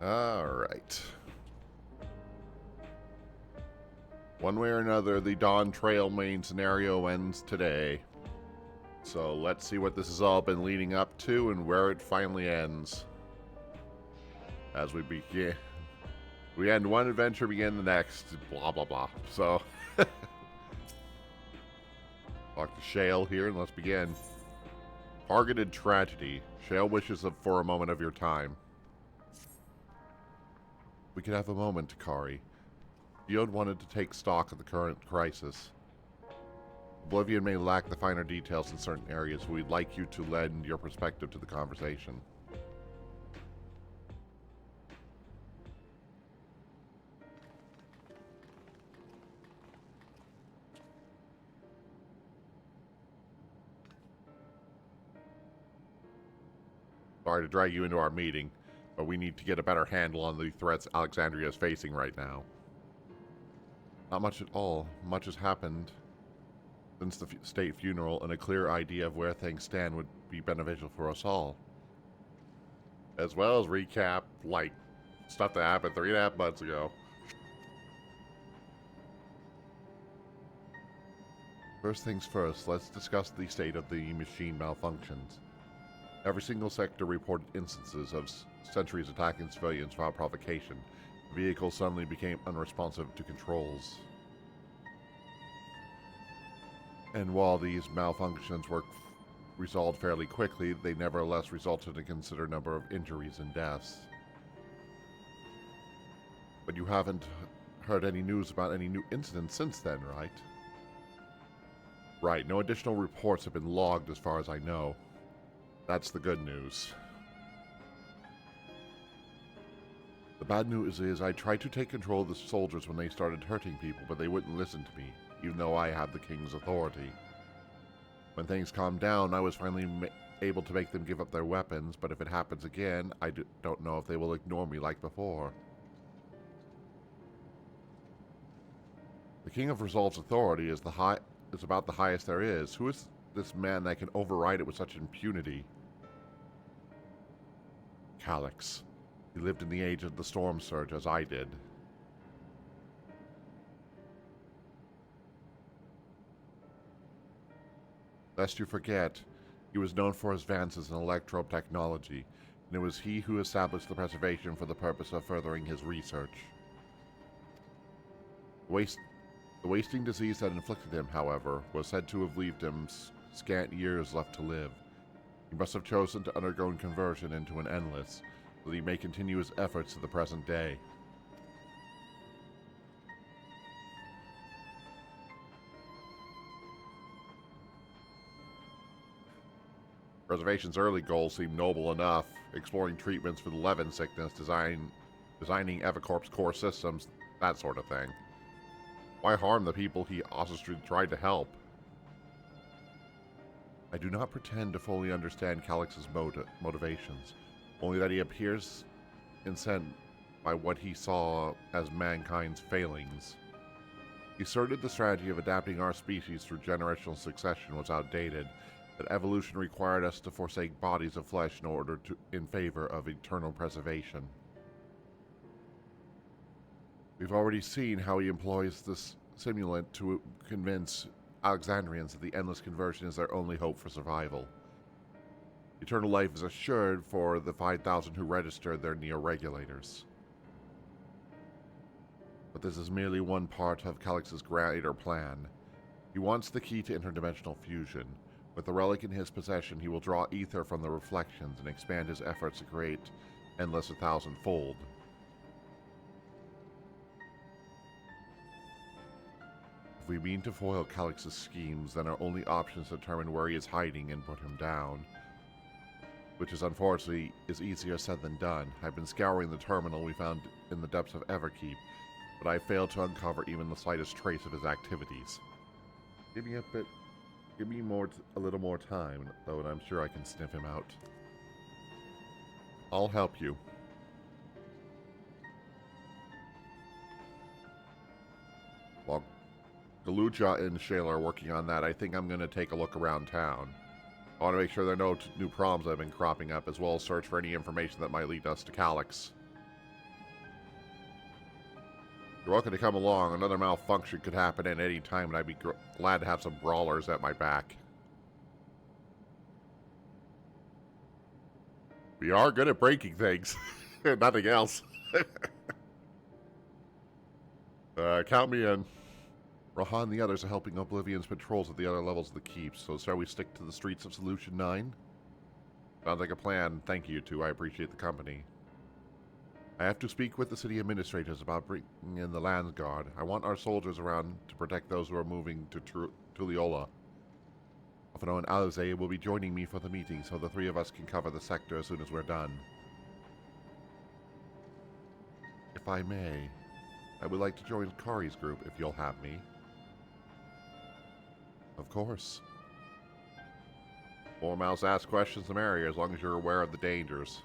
Alright. One way or another, the Dawn Trail main scenario ends today. So let's see what this has all been leading up to and where it finally ends. As we begin. We end one adventure, begin the next. Blah, blah, blah. So. Talk to Shale here and let's begin. Targeted tragedy. Shale wishes for a moment of your time. We could have a moment, Hikari. Field wanted to take stock of the current crisis. Oblivion may lack the finer details in certain areas, but we'd like you to lend your perspective to the conversation. Sorry to drag you into our meeting, but we need to get a better handle on the threats Alexandria is facing right now. Not much at all. Much has happened since the state funeral, and a clear idea of where things stand would be beneficial for us all. As well as recap, like, stuff that happened 3.5 months ago. First things first, let's discuss the state of the machine malfunctions. Every single sector reported instances of sentries attacking civilians without provocation. The vehicle suddenly became unresponsive to controls. And while these malfunctions were resolved fairly quickly, they nevertheless resulted in a considerable number of injuries and deaths. But you haven't heard any news about any new incidents since then, right? Right, no additional reports have been logged as far as I know. That's the good news. The bad news is I tried to take control of the soldiers when they started hurting people, but they wouldn't listen to me, even though I had the king's authority. When things calmed down, I was finally able to make them give up their weapons, but if it happens again, I don't know if they will ignore me like before. The King of Resolve's authority is about the highest there is. Who is this man that can override it with such impunity? Calyx. He lived in the age of the Storm Surge, as I did. Lest you forget, he was known for his advances in electro technology, and it was he who established the preservation for the purpose of furthering his research. The wasting disease that inflicted him, however, was said to have left him scant years left to live. He must have chosen to undergo conversion into an endless, so that he may continue his efforts to the present day. Preservation's early goals seemed noble enough, exploring treatments for the Levin sickness, designing Evacorp's core systems, that sort of thing. Why harm the people he ostensibly tried to help? I do not pretend to fully understand Calyx's motivations, only that he appears incensed by what he saw as mankind's failings. He asserted the strategy of adapting our species through generational succession was outdated, that evolution required us to forsake bodies of flesh in favor of eternal preservation. We've already seen how he employs this simulant to convince Alexandrians that the endless conversion is their only hope for survival. Eternal life is assured for the 5,000 who registered their neo-regulators. But this is merely one part of Calyx's greater plan. He wants the key to interdimensional fusion. With the relic in his possession, he will draw ether from the reflections and expand his efforts to create endless 1,000-fold. If we mean to foil Calyx's schemes, then our only option is to determine where he is hiding and put him down. Which is unfortunately easier said than done. I've been scouring the terminal we found in the depths of Everkeep, but I failed to uncover even the slightest trace of his activities. Give me a little more time, though, and I'm sure I can sniff him out. I'll help you. While Galuja and Shayla are working on that, I think I'm going to take a look around town. I want to make sure there are no new problems that have been cropping up, as well as search for any information that might lead us to Calyx. You're welcome to come along. Another malfunction could happen at any time, and I'd be glad to have some brawlers at my back. We are good at breaking things. Nothing else. Count me in. Rahan and the others are helping Oblivion's patrols at the other levels of the keep, so shall we stick to the streets of Solution 9? Sounds like a plan. Thank you two. I appreciate the company. I have to speak with the city administrators about bringing in the Land Guard. I want our soldiers around to protect those who are moving to Tuliyola. Alfano and Alize will be joining me for the meeting, so the three of us can cover the sector as soon as we're done. If I may, I would like to join Hikari's group if you'll have me. Of course. More mouths ask questions, the merrier, as long as you're aware of the dangers.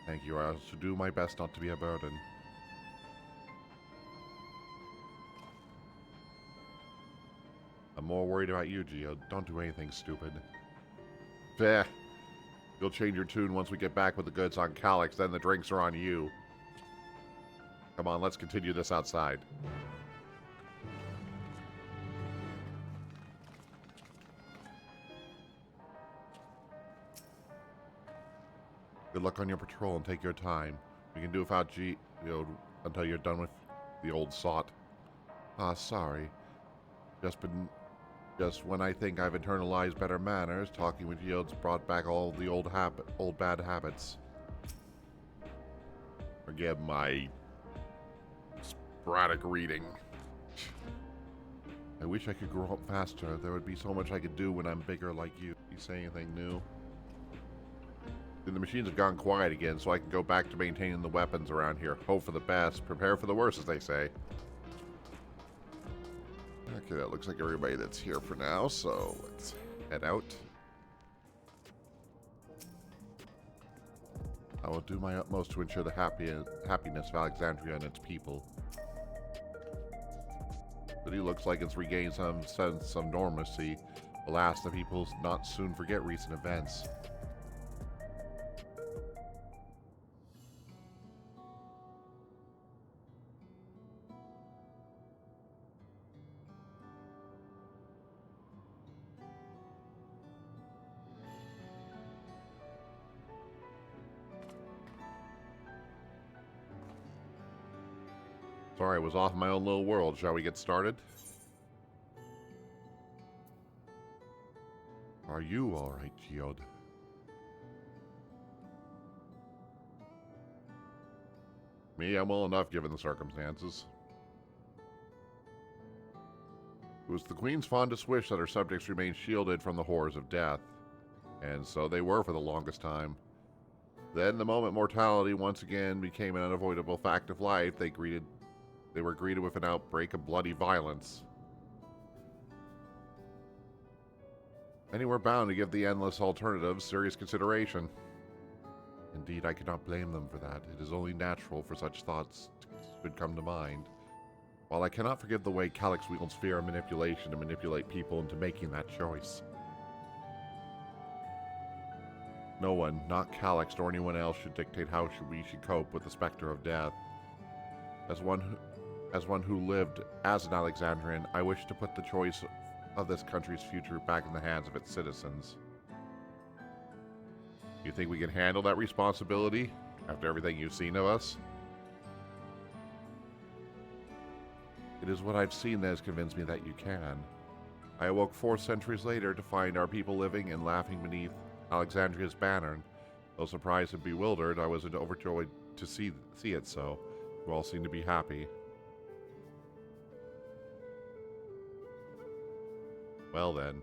Thank you. I shall do my best not to be a burden. I'm more worried about you, Geo. Don't do anything stupid. Bleh. You'll change your tune once we get back with the goods on Calyx, then the drinks are on you. Come on, let's continue this outside. Good luck on your patrol and take your time. We can do without until you're done with the old sot. Ah, sorry. Just when I think I've internalized better manners, talking with Geode's brought back all the old bad habits. Forgive my sporadic reading. I wish I could grow up faster. There would be so much I could do when I'm bigger like you. You say anything new? The machines have gone quiet again, so I can go back to maintaining the weapons around here. Hope for the best, prepare for the worst, as they say. Okay, that looks like everybody that's here for now, so let's head out. I will do my utmost to ensure the happiness of Alexandria and its people. The city looks like it's regained some sense of normalcy. Alas, the people will not soon forget recent events. Sorry, I was off in my own little world. Shall we get started? Are you alright, Geode? Me, I'm well enough given the circumstances. It was the Queen's fondest wish that her subjects remain shielded from the horrors of death. And so they were for the longest time. Then, the moment mortality once again became an unavoidable fact of life, they were greeted with an outbreak of bloody violence. Many were bound to give the endless alternatives serious consideration. Indeed, I cannot blame them for that. It is only natural for such thoughts to come to mind. While I cannot forgive the way Calyx wields fear and manipulation to manipulate people into making that choice. No one, not Calyx nor anyone else, should dictate how we should cope with the specter of death. As one who lived as an Alexandrian, I wish to put the choice of this country's future back in the hands of its citizens. You think we can handle that responsibility after everything you've seen of us? It is what I've seen that has convinced me that you can. I awoke 4 centuries later to find our people living and laughing beneath Alexandria's banner. Though surprised and bewildered, I was overjoyed to see it so. You all seem to be happy. Well then.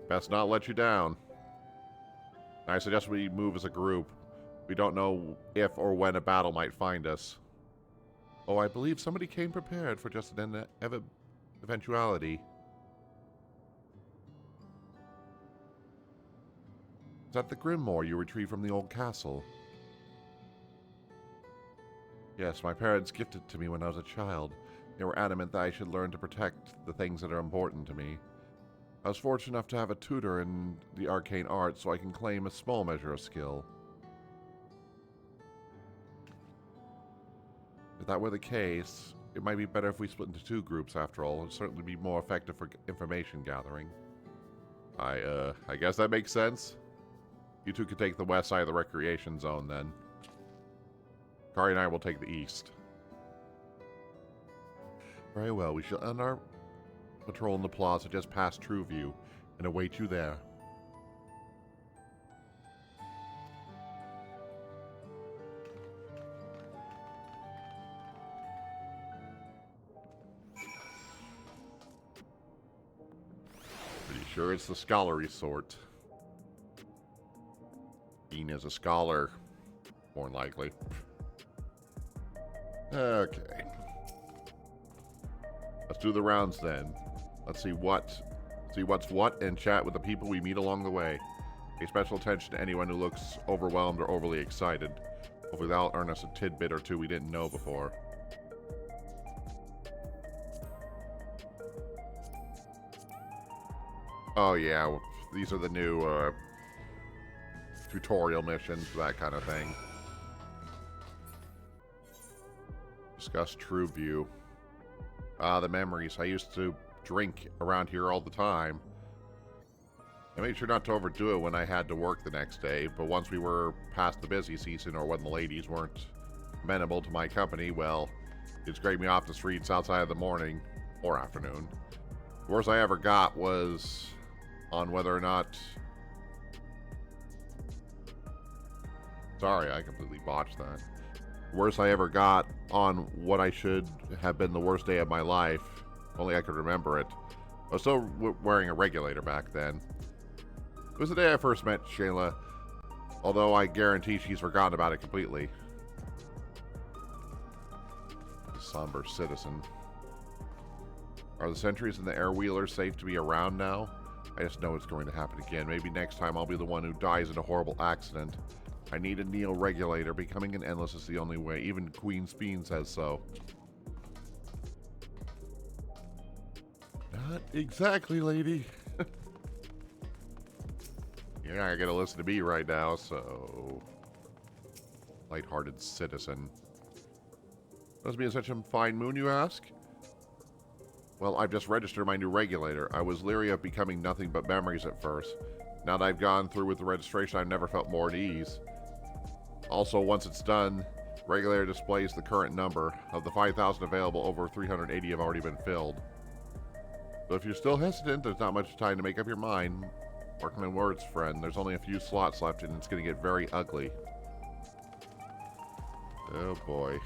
Best not let you down. I suggest we move as a group. We don't know if or when a battle might find us. Oh, I believe somebody came prepared for just an eventuality. Is that the Grimoire you retrieved from the old castle? Yes, my parents gifted it to me when I was a child. They were adamant that I should learn to protect the things that are important to me. I was fortunate enough to have a tutor in the arcane arts, so I can claim a small measure of skill. that were the case, it might be better if we split into 2 groups after all. It would certainly be more effective for information gathering. I guess that makes sense. You 2 could take the west side of the recreation zone then. Hikari and I will take the east. Very well, we shall end our patrol in the plaza just past True View and await you there. Pretty sure it's the scholarly sort. Dean is a scholar, more than likely. Okay. Let's do the rounds then. Let's see what's what and chat with the people we meet along the way. Pay special attention to anyone who looks overwhelmed or overly excited. Hopefully that'll earn us a tidbit or 2 we didn't know before. Oh yeah, these are the new tutorial missions, that kind of thing. Discuss True View. Ah, the memories. I used to drink around here all the time. I made sure not to overdo it when I had to work the next day, but once we were past the busy season or when the ladies weren't amenable to my company, well, you'd scrape me off the streets outside of the morning or afternoon. The worst I ever got was on whether or not... Sorry, I completely botched that. The worst I ever got on what I should have been the worst day of my life. Only I could remember it. I was still wearing a regulator back then. It was the day I first met Shayla, although I guarantee she's forgotten about it completely. Somber citizen. Are the sentries and the air wheelers safe to be around now? I just know it's going to happen again. Maybe next time I'll be the one who dies in a horrible accident. I need a Neo regulator. Becoming an endless is the only way. Even Queen Speen says so. Not exactly, lady. You're not gonna listen to me right now, so... Lighthearted citizen. Must be in such a fine mood, you ask? Well, I've just registered my new regulator. I was leery of becoming nothing but memories at first. Now that I've gone through with the registration, I've never felt more at ease. Also, once it's done, regulator displays the current number. Of the 5,000 available, over 380 have already been filled. So if you're still hesitant, there's not much time to make up your mind. Mark my words, friend. There's only a few slots left, and it's going to get very ugly. Oh, boy.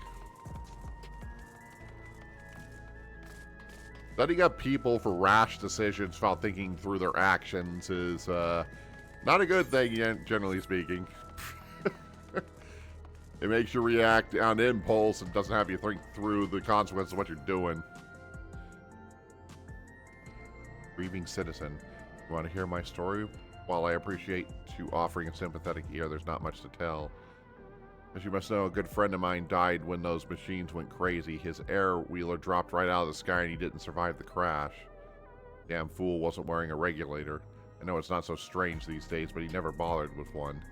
Setting up people for rash decisions without thinking through their actions is not a good thing, generally speaking. It makes you react on impulse and doesn't have you think through the consequences of what you're doing. Grieving citizen. You want to hear my story? While I appreciate you offering a sympathetic ear, there's not much to tell. As you must know, a good friend of mine died when those machines went crazy. His air wheeler dropped right out of the sky and he didn't survive the crash. Damn fool wasn't wearing a regulator. I know it's not so strange these days, but he never bothered with one.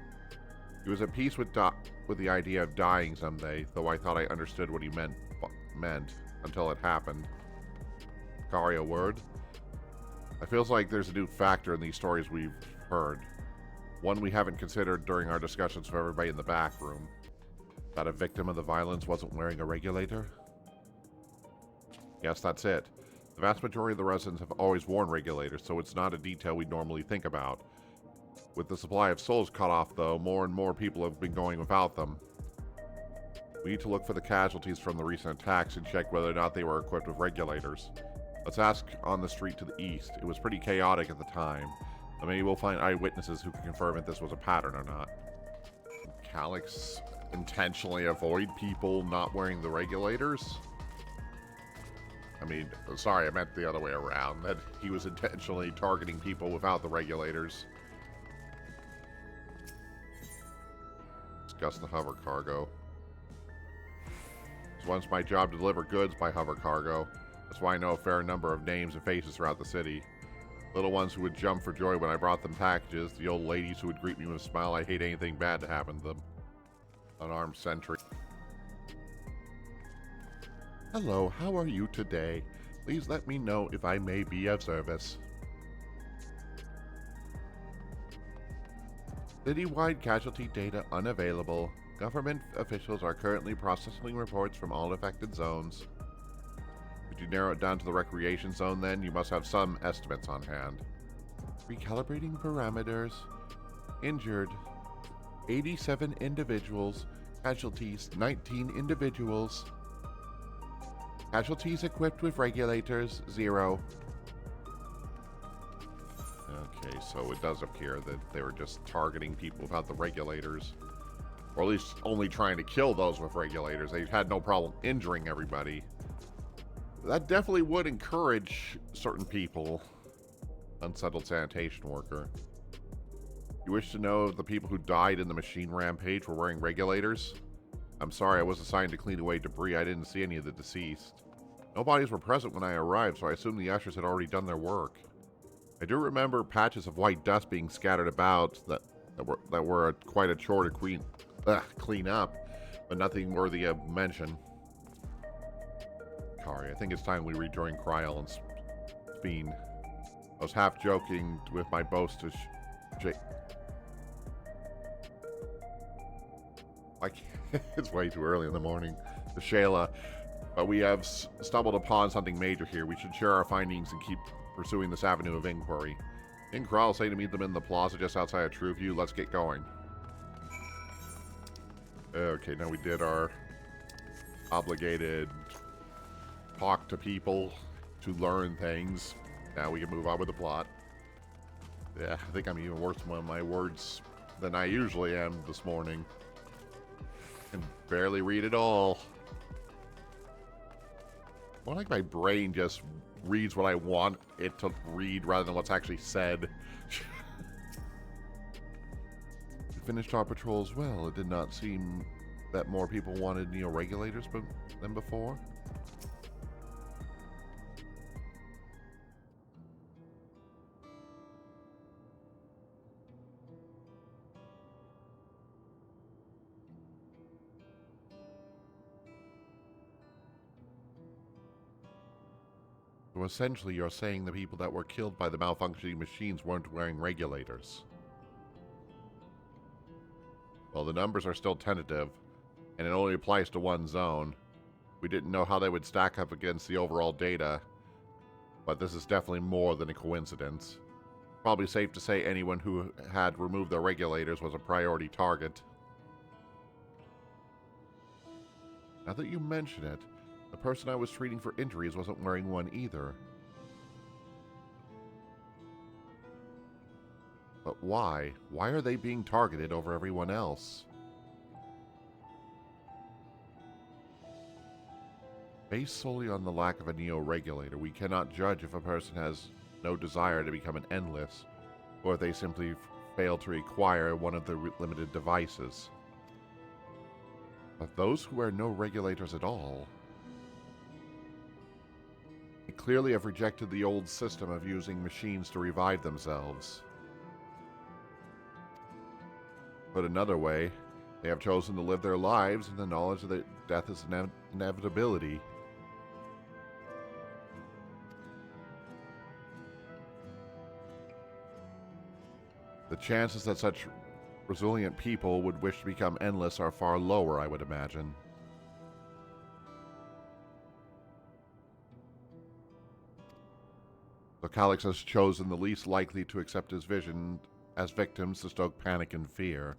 He was at peace with the idea of dying someday, though I thought I understood what he meant until it happened. Hikari, a word? It feels like there's a new factor in these stories we've heard. One we haven't considered during our discussions with everybody in the back room. That a victim of the violence wasn't wearing a regulator? Yes, that's it. The vast majority of the residents have always worn regulators, so it's not a detail we'd normally think about. With the supply of souls cut off, though, more and more people have been going without them. We need to look for the casualties from the recent attacks and check whether or not they were equipped with regulators. Let's ask on the street to the east. It was pretty chaotic at the time. But maybe we'll find eyewitnesses who can confirm if this was a pattern or not. Calyx intentionally avoid people not wearing the regulators? I mean, sorry, I meant the other way around. That he was intentionally targeting people without the regulators. Discuss the hover cargo. It was once my job to deliver goods by hover cargo. That's why I know a fair number of names and faces throughout the city. Little ones who would jump for joy when I brought them packages. The old ladies who would greet me with a smile. I hate anything bad to happen to them. Unarmed sentry. Hello, how are you today? Please let me know if I may be of service. Citywide casualty data unavailable. Government officials are currently processing reports from all affected zones. Could you narrow it down to the recreation zone then? You must have some estimates on hand. Recalibrating parameters. Injured 87 individuals. Casualties 19 individuals. Casualties equipped with regulators 0. Okay, so it does appear that they were just targeting people without the regulators. Or at least only trying to kill those with regulators. They had no problem injuring everybody. That definitely would encourage certain people. Unsettled sanitation worker. You wish to know if the people who died in the machine rampage were wearing regulators? I'm sorry, I was assigned to clean away debris. I didn't see any of the deceased. No bodies were present when I arrived, so I assumed the ushers had already done their work. I do remember patches of white dust being scattered about that were quite a chore to clean up, but nothing worthy of mention. Hikari, I think it's time we rejoin Kryl and Speen. I was half joking with my boast to it's way too early in the morning. To Shayla, but we have stumbled upon something major here. We should share our findings and keep pursuing this avenue of inquiry. In Kryl, say to meet them in the plaza just outside of Trueview. Let's get going. Okay, now we did our obligated talk to people to learn things. Now we can move on with the plot. Yeah, I think I'm even worse with my words than I usually am this morning. Can barely read it all. More like my brain just reads what I want it to read rather than what's actually said. We finished our patrol as well. It did not seem that more people wanted neo-regulators than before. So essentially, you're saying the people that were killed by the malfunctioning machines weren't wearing regulators. Well, the numbers are still tentative, and it only applies to one zone. We didn't know how they would stack up against the overall data, but this is definitely more than a coincidence. Probably safe to say anyone who had removed their regulators was a priority target. Now that you mention it, the person I was treating for injuries wasn't wearing one either. But why? Why are they being targeted over everyone else? Based solely on the lack of a neo-regulator, we cannot judge if a person has no desire to become an endless, or if they simply fail to acquire one of the limited devices. But those who wear no regulators at all clearly have rejected the old system of using machines to revive themselves. Put another way, they have chosen to live their lives in the knowledge that death is an inevitability. The chances that such resilient people would wish to become endless are far lower, I would imagine. So Calix has chosen the least likely to accept his vision as victims to stoke panic and fear.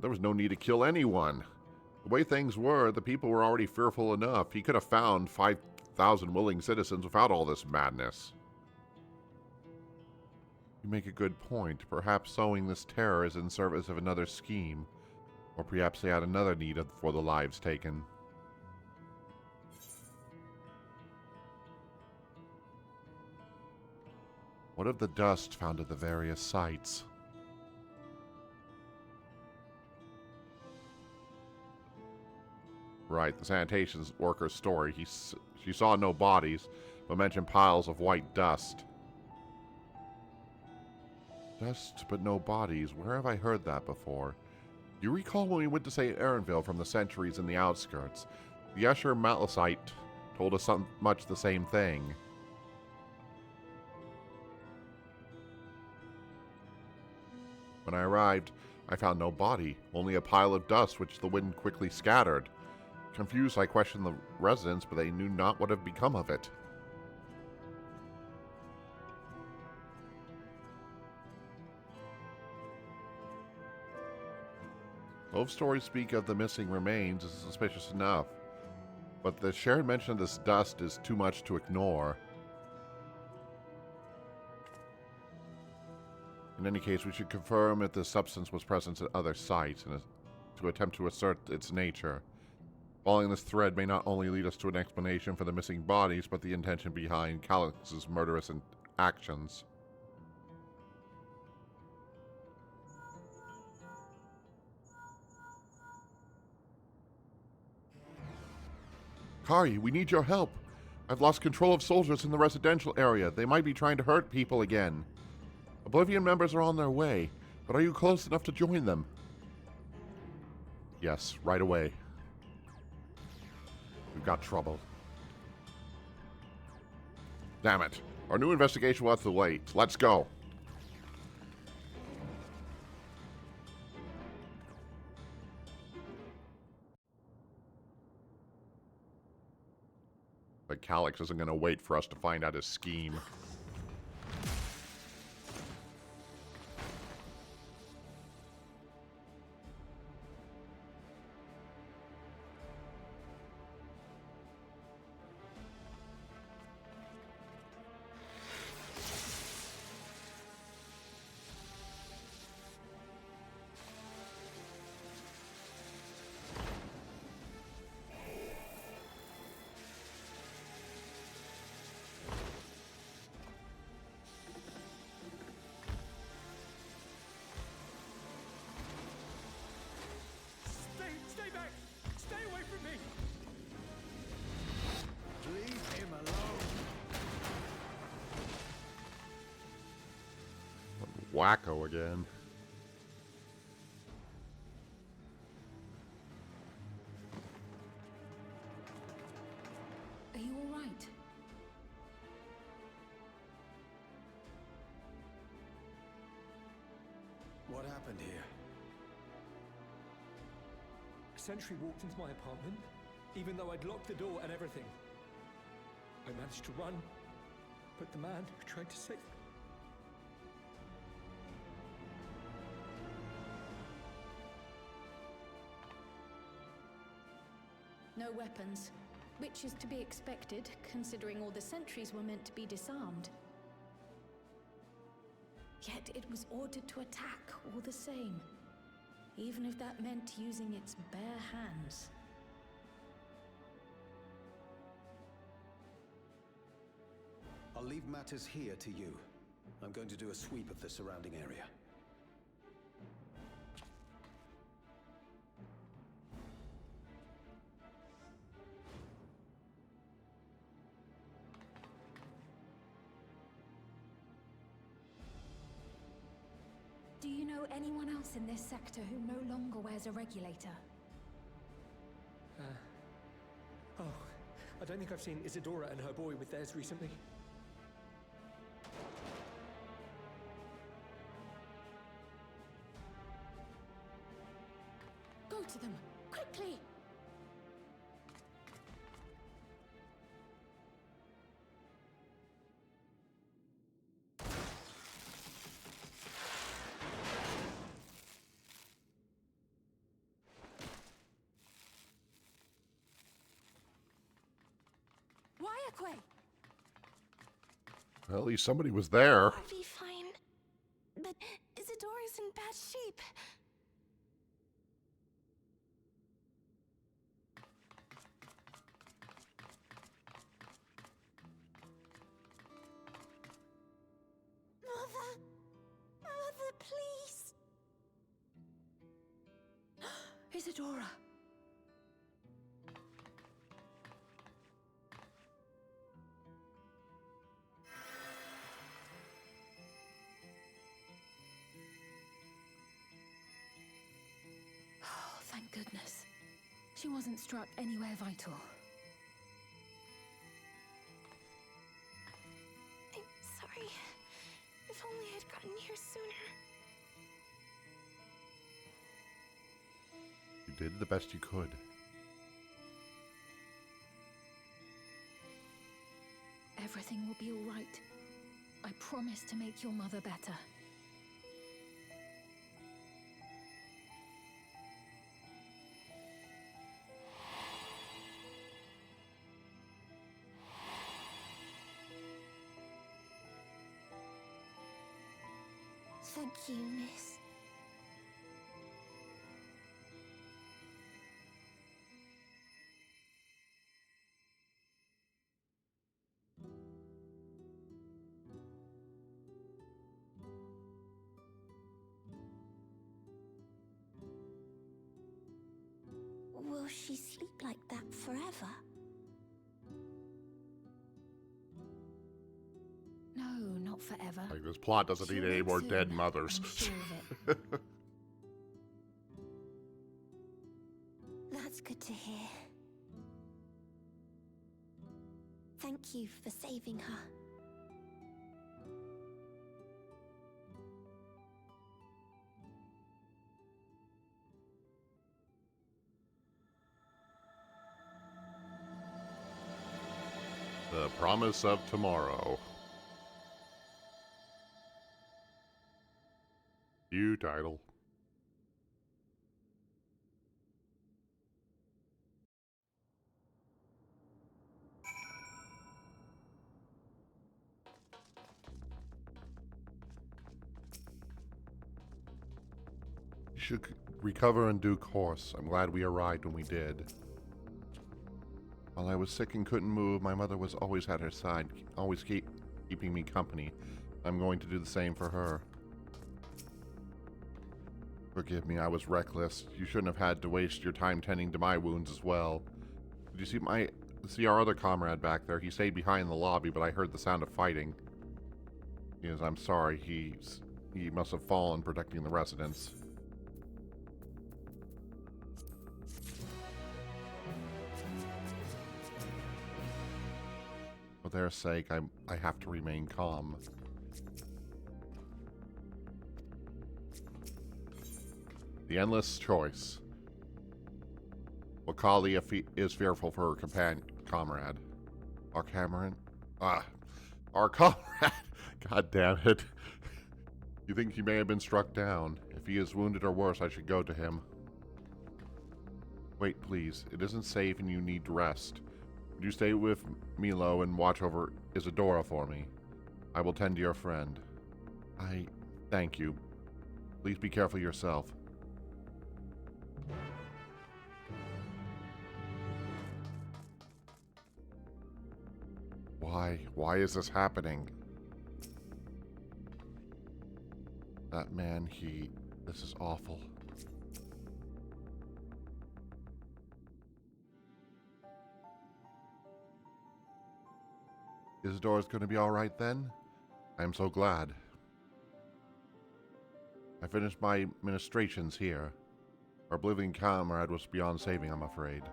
There was no need to kill anyone. The way things were, the people were already fearful enough. He could have found 5,000 willing citizens without all this madness. You make a good point. Perhaps sowing this terror is in service of another scheme, or perhaps they had another need for the lives taken. What of the dust found at the various sites? Right, the sanitation worker's story. She saw no bodies, but mentioned piles of white dust. Dust, but no bodies. Where have I heard that before? Do you recall when we went to St. Aaronville from the sentries in the outskirts? The Escher Malachite told us much the same thing. When I arrived, I found no body, only a pile of dust which the wind quickly scattered. Confused, I questioned the residents, but they knew not what had become of it. Both stories speak of the missing remains as suspicious enough, but the shared mention of this dust is too much to ignore. In any case, we should confirm if this substance was present at other sites and to attempt to assert its nature. Following this thread may not only lead us to an explanation for the missing bodies, but the intention behind Calix's murderous actions. Hikari, we need your help. I've lost control of soldiers in the residential area. They might be trying to hurt people again. Oblivion members are on their way, but are you close enough to join them? Yes, right away. We've got trouble. Damn it. Our new investigation will have to wait. Let's go. But Calix isn't going to wait for us to find out his scheme. Stay back! Stay away from me! Leave him alone! Wacko again. Are you all right? What happened here? A sentry walked into my apartment, even though I'd locked the door and everything. I managed to run, but the man who tried to save me... No weapons, which is to be expected, considering all the sentries were meant to be disarmed. Yet it was ordered to attack all the same, even if that meant using its bare hands. I'll leave matters here to you. I'm going to do a sweep of the surrounding area. Do you know anyone else in this sector who no longer wears a regulator? Oh, I don't think I've seen Isadora and her boy with theirs recently. Go to them, quickly! Well, at least somebody was there. I'll be fine. But Isadora's in bad shape. Mother! Mother, please! Isadora! Thank goodness. she wasn't struck anywhere vital. I'm sorry. If only I'd gotten here sooner. You did the best you could. Everything will be all right. I promise to make your mother better. Thank you, miss. Will she sleep like that forever? No, not forever. Like, this plot doesn't need She'll any wake more soon, dead mothers. I'm sure of it. That's good to hear. Thank you for saving her. The Promise of Tomorrow. New title. You should recover in due course. I'm glad we arrived when we did. While I was sick and couldn't move, my mother was always at her side, always keeping me company. I'm going to do the same for her. Forgive me, I was reckless. You shouldn't have had to waste your time tending to my wounds as well. Did you see our other comrade back there? He stayed behind in the lobby, but I heard the sound of fighting. Yes, I'm sorry. He must have fallen protecting the residents. For their sake, I have to remain calm. The endless choice. Hikari is fearful for her comrade. Our Cameron? Our comrade! God damn it. You think he may have been struck down? If he is wounded or worse, I should go to him. Wait, please. It isn't safe and you need to rest. Would you stay with Milo and watch over Isadora for me? I will tend to your friend. I thank you. Please be careful yourself. Why is this happening? That man, this is awful. Isadora's going to be all right then? I am so glad. I finished my ministrations here. Our oblivion comrade was beyond saving, I'm afraid.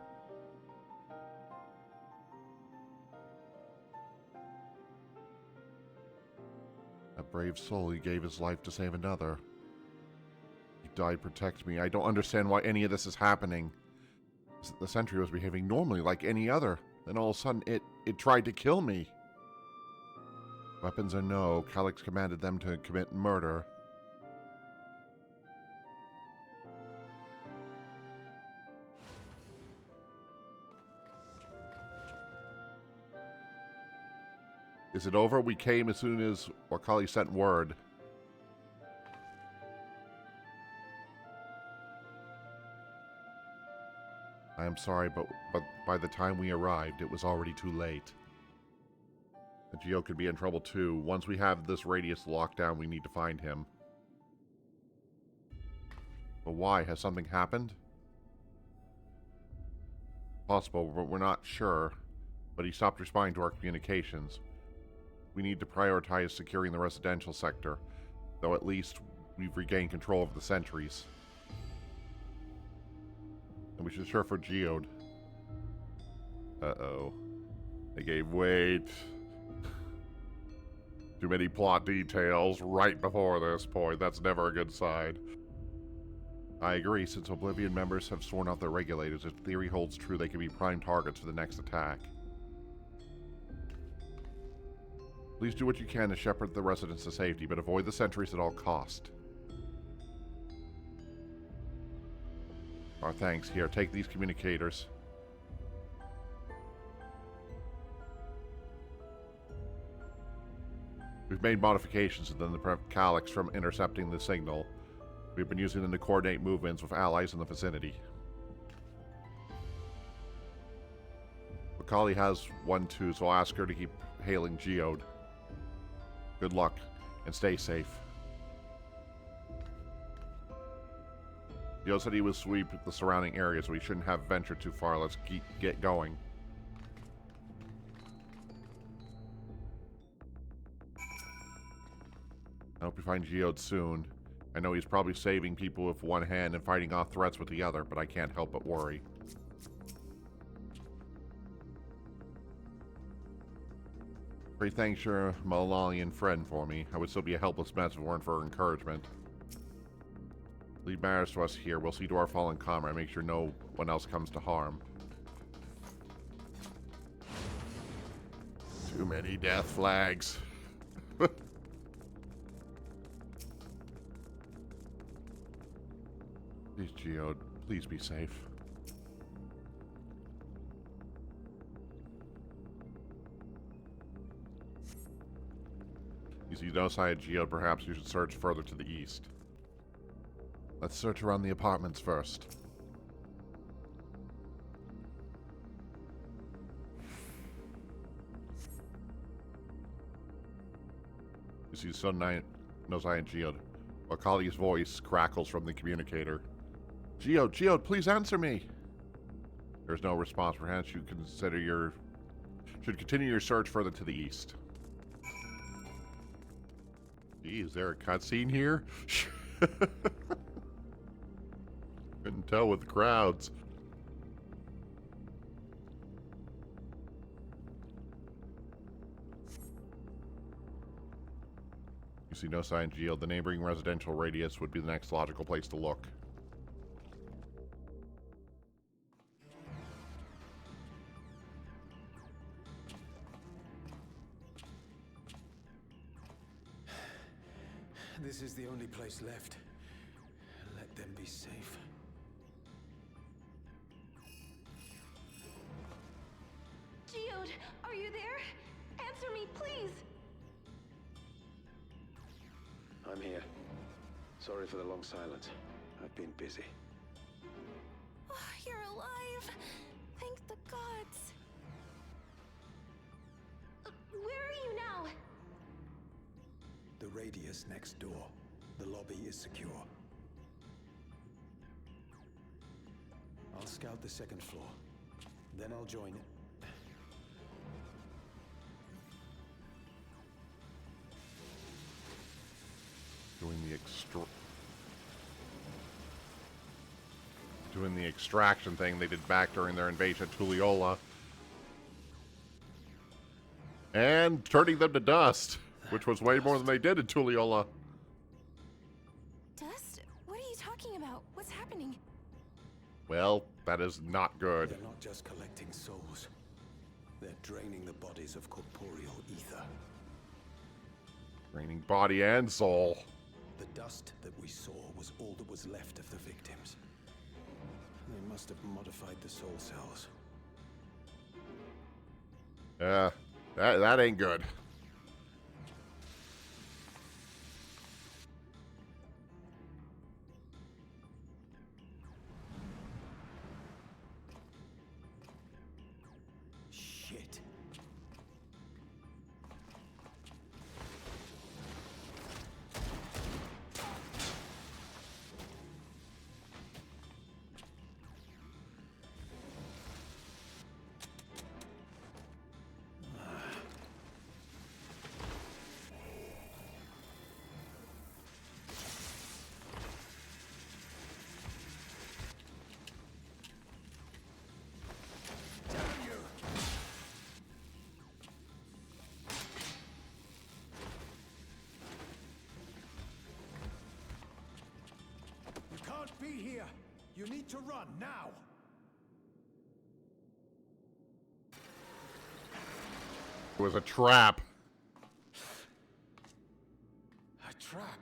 A brave soul, he gave his life to save another. He died to protect me. I don't understand why any of this is happening. The sentry was behaving normally like any other. Then all of a sudden, it tried to kill me. Weapons or no, Calyx commanded them to commit murder. Is it over? We came as soon as Hikari sent word. I am sorry, but by the time we arrived, it was already too late. And Geo could be in trouble too. Once we have this radius locked down, we need to find him. But why? Has something happened? Possible, but we're not sure. But he stopped responding to our communications. We need to prioritize securing the residential sector, though at least we've regained control of the sentries. And we should search for Geode. Uh-oh. They gave way too many plot details right before this point. That's never a good sign. I agree, since Oblivion members have sworn out their regulators, if theory holds true, they can be prime targets for the next attack. Please do what you can to shepherd the residents to safety, but avoid the sentries at all cost. Our thanks. Here, take these communicators. We've made modifications to them to prevent Calyx from intercepting the signal. We've been using them to coordinate movements with allies in the vicinity. Hikari has one too, so I'll ask her to keep hailing Geode. Good luck, and stay safe. Geode said he would sweep the surrounding areas, so we shouldn't have ventured too far. Let's get going. I hope we find Geode soon. I know he's probably saving people with one hand and fighting off threats with the other, but I can't help but worry. Great thanks, your Malalian friend, for me. I would still be a helpless mess if it weren't for her encouragement. Leave matters to us here. We'll see to our fallen comrade, make sure no one else comes to harm. Too many death flags. Please, Geode, please be safe. You see no sign of Geode, perhaps you should search further to the east. Let's search around the apartments first. You see no sign of Geode. Hikari's voice crackles from the communicator. Geode, please answer me. There's no response. Perhaps you should continue your search further to the east. Gee, is there a cutscene here? Couldn't tell with the crowds. You see no sign of Geode. The neighboring residential radius would be the next logical place to look. This is the only place left. Let them be safe. Geode, are you there? Answer me, please! I'm here. Sorry for the long silence. I've been busy. Oh, you're alive! Thank the gods! Where are you now? The radius next door. The lobby is secure. I'll scout the second floor. Then I'll join it. Doing the extraction thing they did back during their invasion of Tulliola. And turning them to dust, which was way more than they did in Tulliola. Dust? What are you talking about? What's happening? Well, that is not good. They're not just collecting souls. They're draining the bodies of corporeal ether. Draining body and soul. The dust that we saw was all that was left of the victims. They must have modified the soul cells. That ain't good. Shit. be here! You need to run, now! It was a trap. A trap?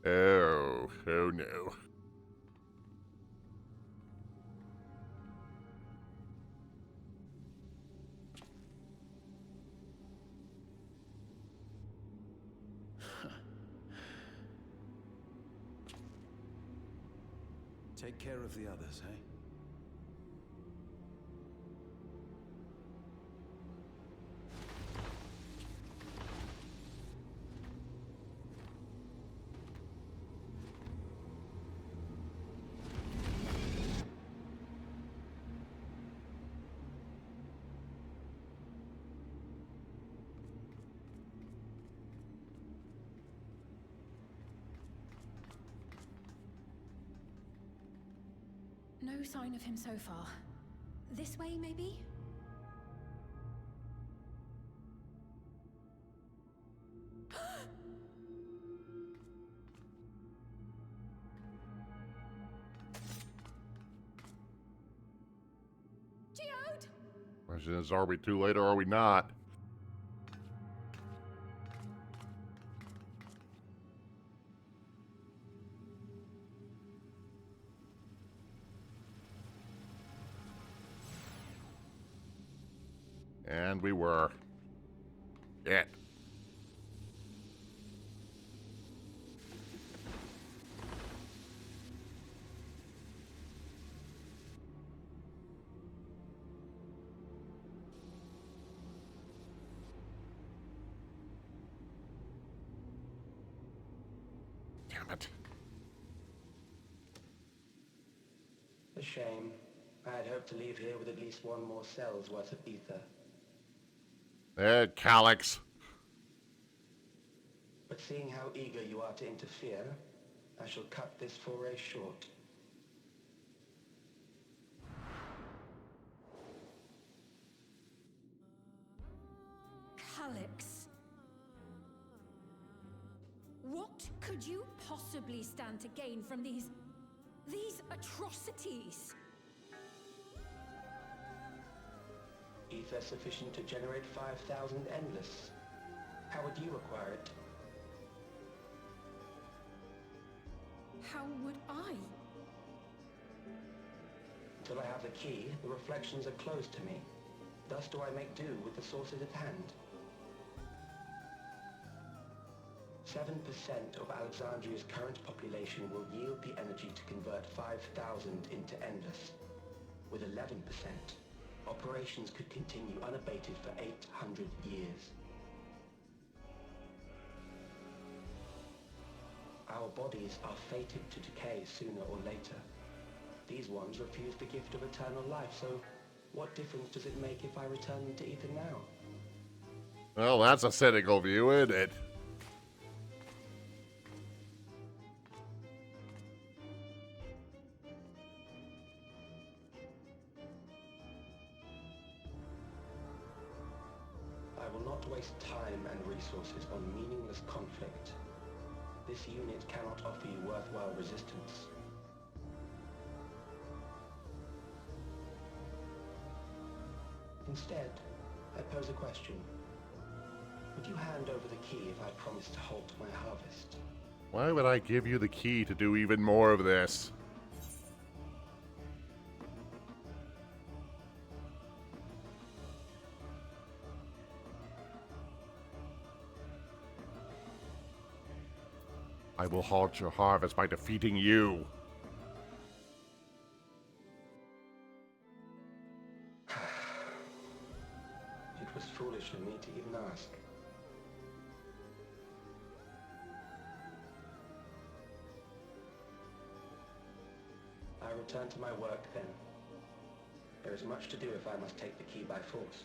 Oh no. Take care of the others, eh? No sign of him so far. This way, maybe? Geode! Question is, are we too late or are we not? And we were. It. Damn it. A shame. I had hoped to leave here with at least one more cell's worth of ether. Calyx. But seeing how eager you are to interfere, I shall cut this foray short. Calyx. What could you possibly stand to gain from these atrocities? Ether sufficient to generate 5,000 endless. How would you acquire it? How would I? Until I have the key, the reflections are closed to me. Thus do I make do with the sources at hand. 7% of Alexandria's current population will yield the energy to convert 5,000 into endless. With 11%, operations could continue unabated for 800 years. Our bodies are fated to decay sooner or later. These ones refuse the gift of eternal life, so what difference does it make if I return them to ether now? Well, that's a cynical view, isn't it? I will not waste time and resources on meaningless conflict. This unit cannot offer you worthwhile resistance. Instead, I pose a question. Would you hand over the key if I promise to halt my harvest? Why would I give you the key to do even more of this? I will halt your harvest by defeating you. It was foolish of me to even ask. I return to my work then. There is much to do if I must take the key by force.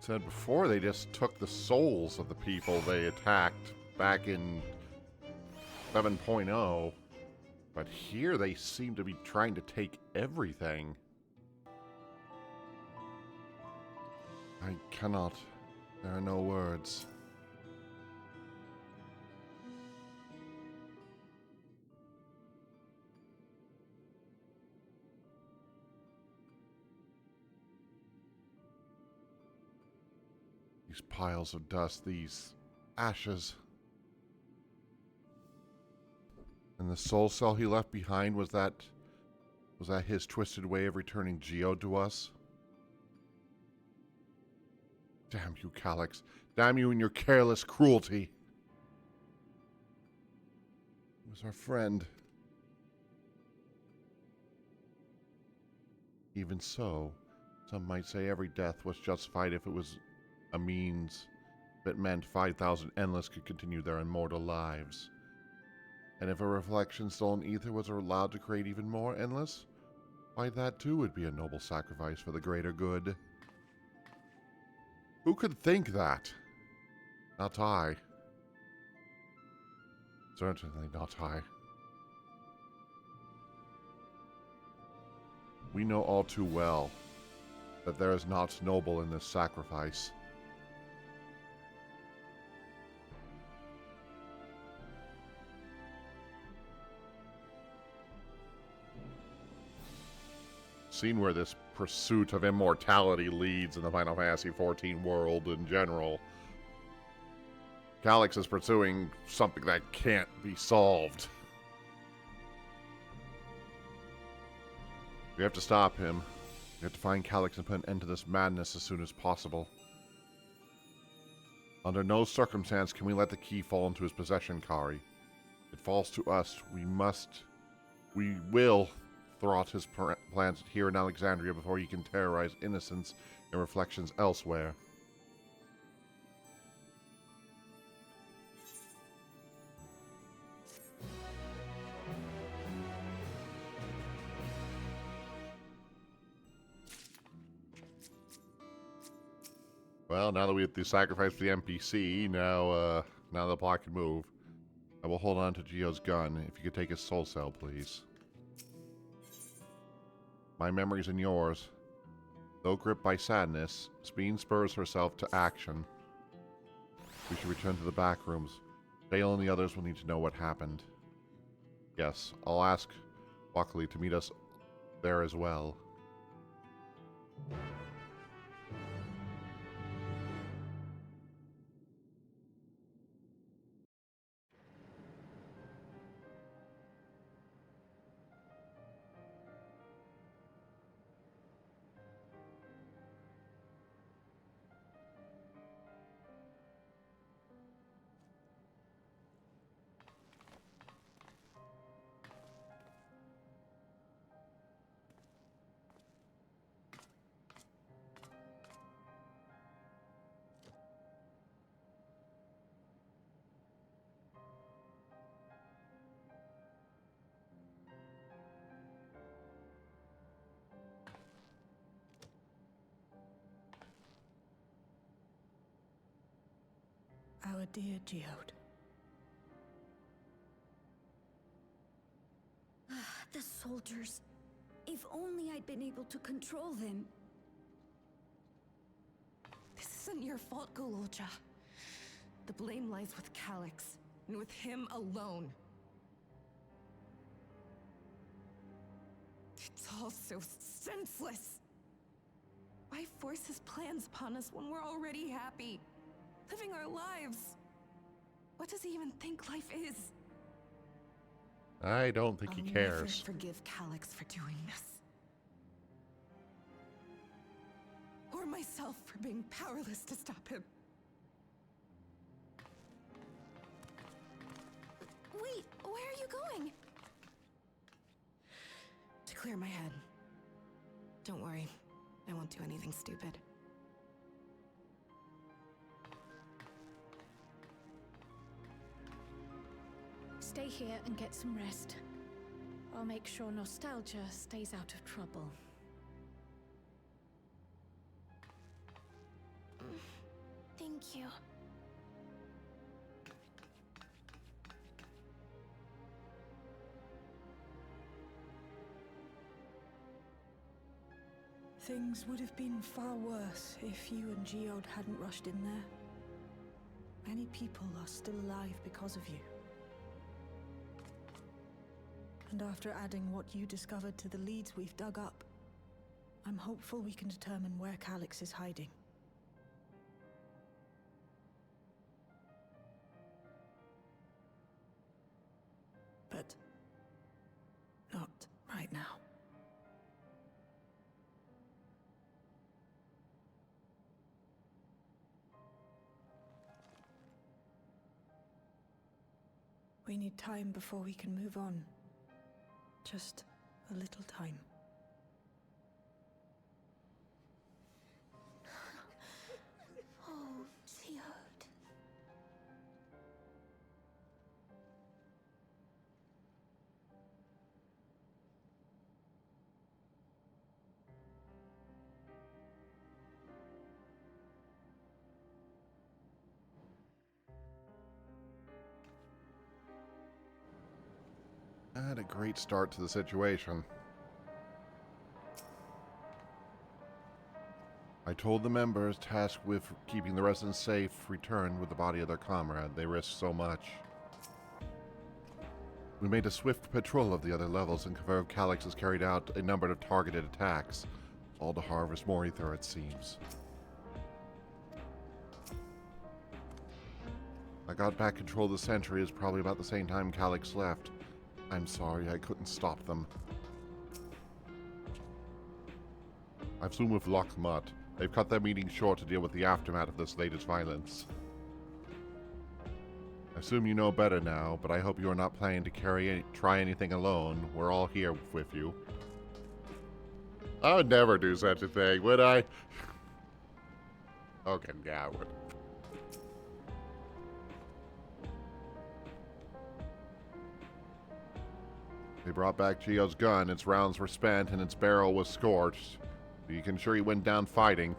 Said before, they just took the souls of the people they attacked back in 7.0. But here they seem to be trying to take everything. I cannot. There are no words. These piles of dust, these ashes. And the soul cell he left behind, was that his twisted way of returning Geo to us? Damn you, Calyx. Damn you and your careless cruelty. He was our friend. Even so, some might say every death was justified if it was a means that meant 5,000 Endless could continue their immortal lives. And if a reflection stolen ether was allowed to create even more Endless, why that too would be a noble sacrifice for the greater good. Who could think that? Not I. Certainly not I. We know all too well that there is naught noble in this sacrifice. Seen where this pursuit of immortality leads in the Final Fantasy XIV world in general. Calyx is pursuing something that can't be solved. We have to stop him. We have to find Calyx and put an end to this madness as soon as possible. Under no circumstance can we let the key fall into his possession, Hikari. It falls to us. We will thwart his plans here in Alexandria before he can terrorize innocents and reflections elsewhere. Well, now that we have to sacrifice for the NPC, now the plot can move. I will hold on to Geo's gun. If you could take his soul cell, please. My memories and yours. Though gripped by sadness, Speen spurs herself to action. We should return to the back rooms. Dale and the others will need to know what happened. Yes, I'll ask Buckley to meet us there as well. Our dear Geode. The soldiers. If only I'd been able to control them. This isn't your fault, Gololja. The blame lies with Calyx, and with him alone. It's all so senseless. Why force his plans upon us when we're already happy? Living our lives. What does he even think life is? I don't think he I'll cares. never forgive Calyx for doing this. Or myself for being powerless to stop him. Wait, where are you going? To clear my head. Don't worry, I won't do anything stupid. Stay here and get some rest. I'll make sure nostalgia stays out of trouble. Thank you. Things would have been far worse if you and Geode hadn't rushed in there. Many people are still alive because of you. And after adding what you discovered to the leads we've dug up, I'm hopeful we can determine where Calyx is hiding. But not right now. We need time before we can move on. Just a little time. Oh, Geode. I had a great start to the situation. I told the members tasked with keeping the residents safe returned with the body of their comrade. They risked so much. We made a swift patrol of the other levels and confirmed Calyx has carried out a number of targeted attacks, all to harvest more ether, it seems. I got back control of the Sentries probably about the same time Calyx left. I'm sorry, I couldn't stop them. I've zoomed with Lockmutt. They've cut their meeting short to deal with the aftermath of this latest violence. I assume you know better now, but I hope you are not planning to try anything alone. We're all here with you. I would never do such a thing, would I? Okay, yeah, I would. They brought back Geo's gun, its rounds were spent, and its barrel was scorched. You can sure he went down fighting.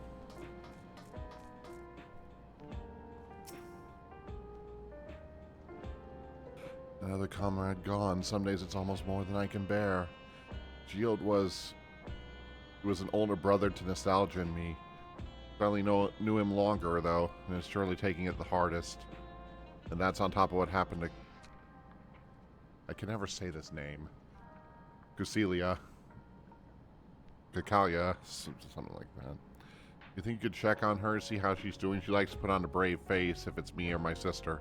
Another comrade gone. Some days it's almost more than I can bear. Geode was an older brother to nostalgia and me. Finally knew him longer, though, and is surely taking it the hardest. And that's on top of what happened to... I can never say this name. Hikari. Something like that. You think you could check on her, see how she's doing? She likes to put on a brave face if it's me or my sister.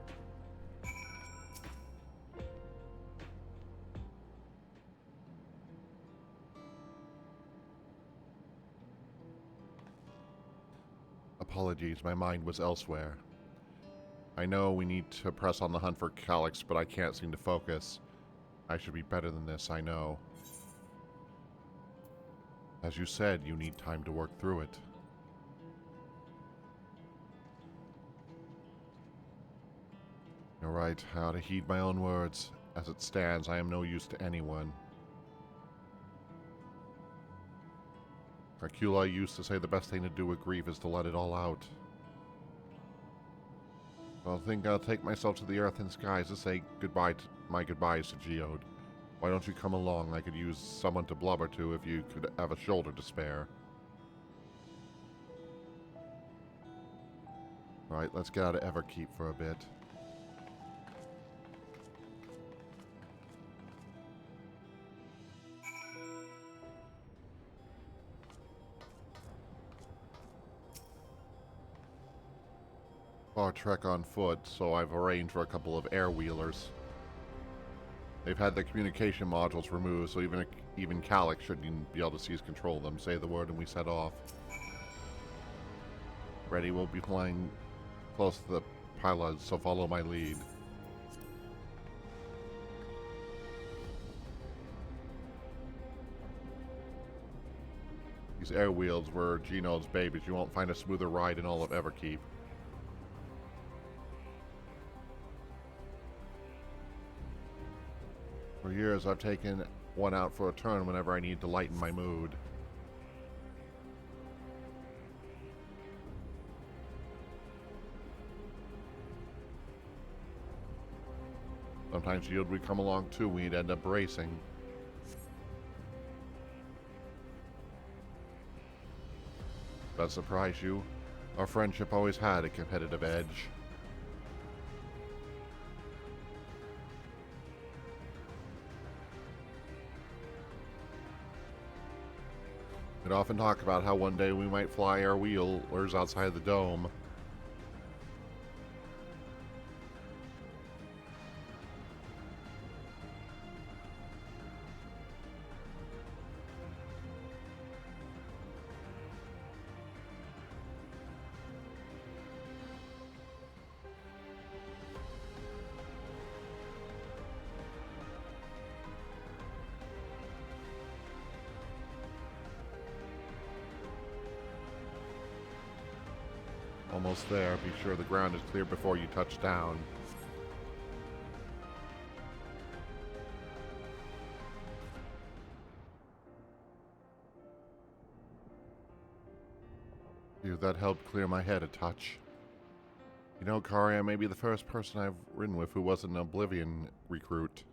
Apologies, my mind was elsewhere. I know we need to press on the hunt for Calyx, but I can't seem to focus. I should be better than this, I know. As you said, you need time to work through it. You're right, I ought to heed my own words. As it stands, I am no use to anyone. Hercule used to say the best thing to do with grief is to let it all out. I think I'll take myself to the earth and skies to say my goodbyes to Geode. Why don't you come along? I could use someone to blubber to if you could have a shoulder to spare. Right, let's get out of Everkeep for a bit. Far trek on foot, so I've arranged for a couple of air-wheelers. They've had the communication modules removed, so even Calyx shouldn't be able to seize control of them. Say the word and we set off. Ready, we'll be flying close to the pilots, so follow my lead. These air wheels were Geno's babies. You won't find a smoother ride in all of Everkeep. For years, I've taken one out for a turn whenever I need to lighten my mood. Sometimes Geode would come along too, we'd end up racing. Does that surprise you? Our friendship always had a competitive edge. We'd often talk about how one day we might fly our wheelers outside the dome. Almost there. Be sure the ground is clear before you touch down. Phew, that helped clear my head a touch. You know, Hikari, I may be the first person I've ridden with who wasn't an Oblivion recruit.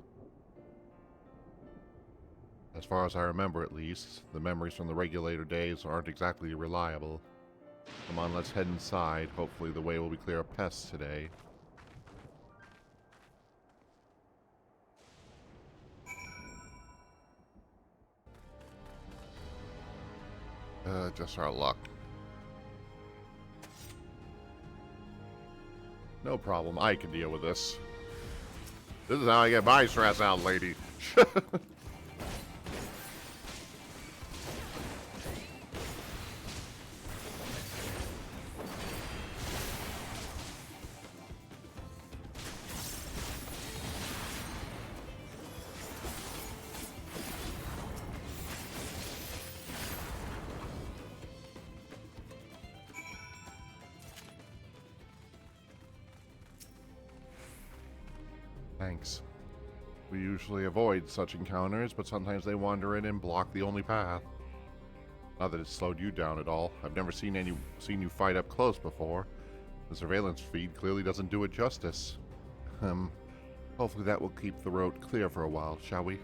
As far as I remember, at least. The memories from the regulator days aren't exactly reliable. Come on, let's head inside. Hopefully the way will be clear of pests today. Just our luck. No problem, I can deal with this. This is how I get my stress out, lady. Thanks. We usually avoid such encounters, but sometimes they wander in and block the only path. Not that it slowed you down at all. I've never seen you fight up close before. The surveillance feed clearly doesn't do it justice. Hopefully that will keep the road clear for a while, shall we?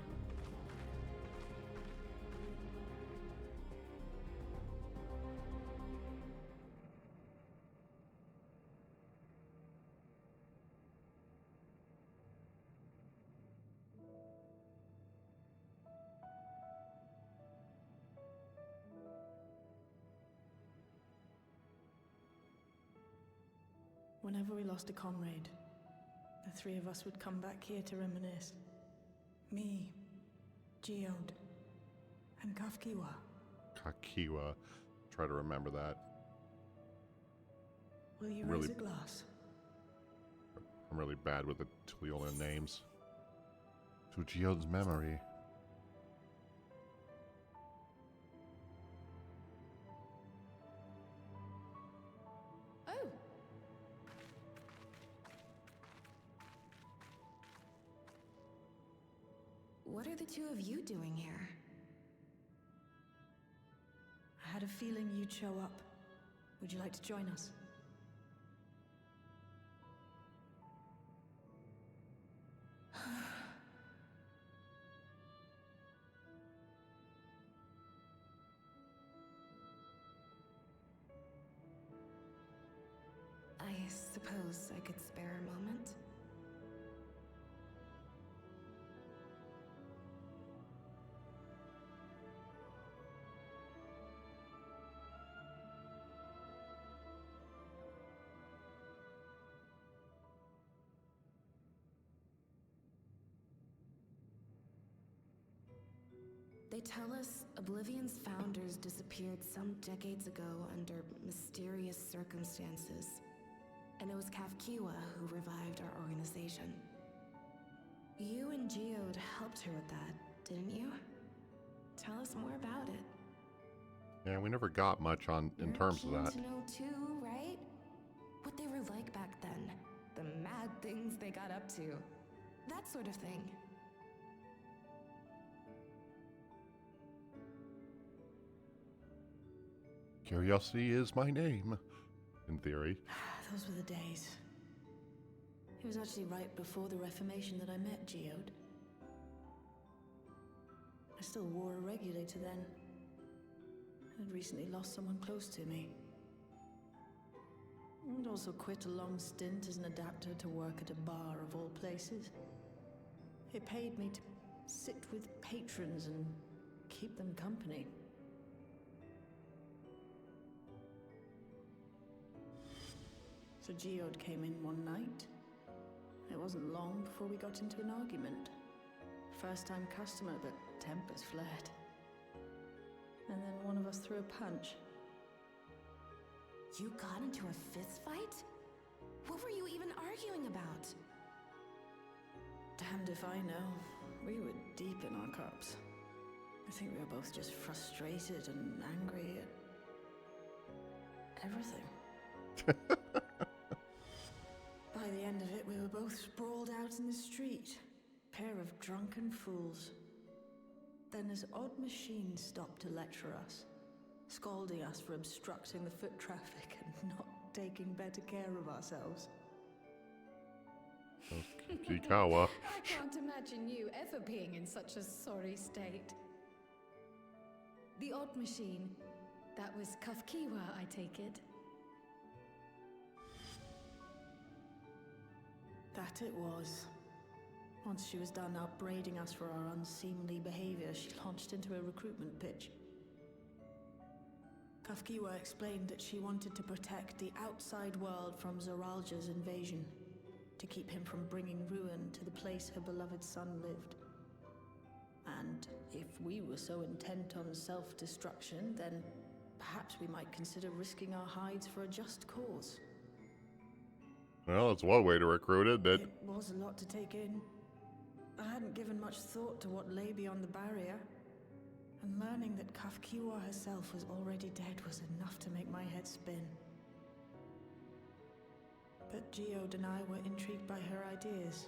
Whenever we lost a comrade, the three of us would come back here to reminisce. Me, Geode, and Kafkiwa. Kakiwa. Try to remember that. Will you Really- raise a glass? I'm really bad with the Tuliolian names. To Geode's memory. Oh! What are the two of you doing here? I had a feeling you'd show up. Would you like to join us? I suppose I could spare a moment. They tell us Oblivion's founders disappeared some decades ago under mysterious circumstances. And it was Kafkiwa who revived our organization. You and Geode helped her with that, didn't you? Tell us more about it. Yeah, we never got much on in terms of that. You're keen to know too, right? What they were like back then. The mad things they got up to. That sort of thing. Curiosity is my name, in theory. Those were the days. It was actually right before the Reformation that I met Geode. I still wore a regulator then. I'd recently lost someone close to me. And also quit a long stint as an adapter to work at a bar of all places. It paid me to sit with patrons and keep them company. So Geode came in one night. It wasn't long before we got into an argument. First-time customer, but tempers flared. And then one of us threw a punch. You got into a fist fight? What were you even arguing about? Damned if I know. We were deep in our cups. I think we were both just frustrated and angry at everything. By the end of it, we were both sprawled out in the street. Pair of drunken fools. Then this odd machine stopped to lecture us, scolding us for obstructing the foot traffic and not taking better care of ourselves. Kikawa. I can't imagine you ever being in such a sorry state. The odd machine, that was Kafkiwa, I take it. That it was. Once she was done upbraiding us for our unseemly behavior, she launched into a recruitment pitch. Kafkiwa explained that she wanted to protect the outside world from Zoralja's invasion, to keep him from bringing ruin to the place her beloved son lived. And if we were so intent on self-destruction, then perhaps we might consider risking our hides for a just cause. Well, that's one way to recruit it. It was a lot to take in. I hadn't given much thought to what lay beyond the barrier, and learning that Kafkiwa herself was already dead was enough to make my head spin. But Geode and I were intrigued by her ideas,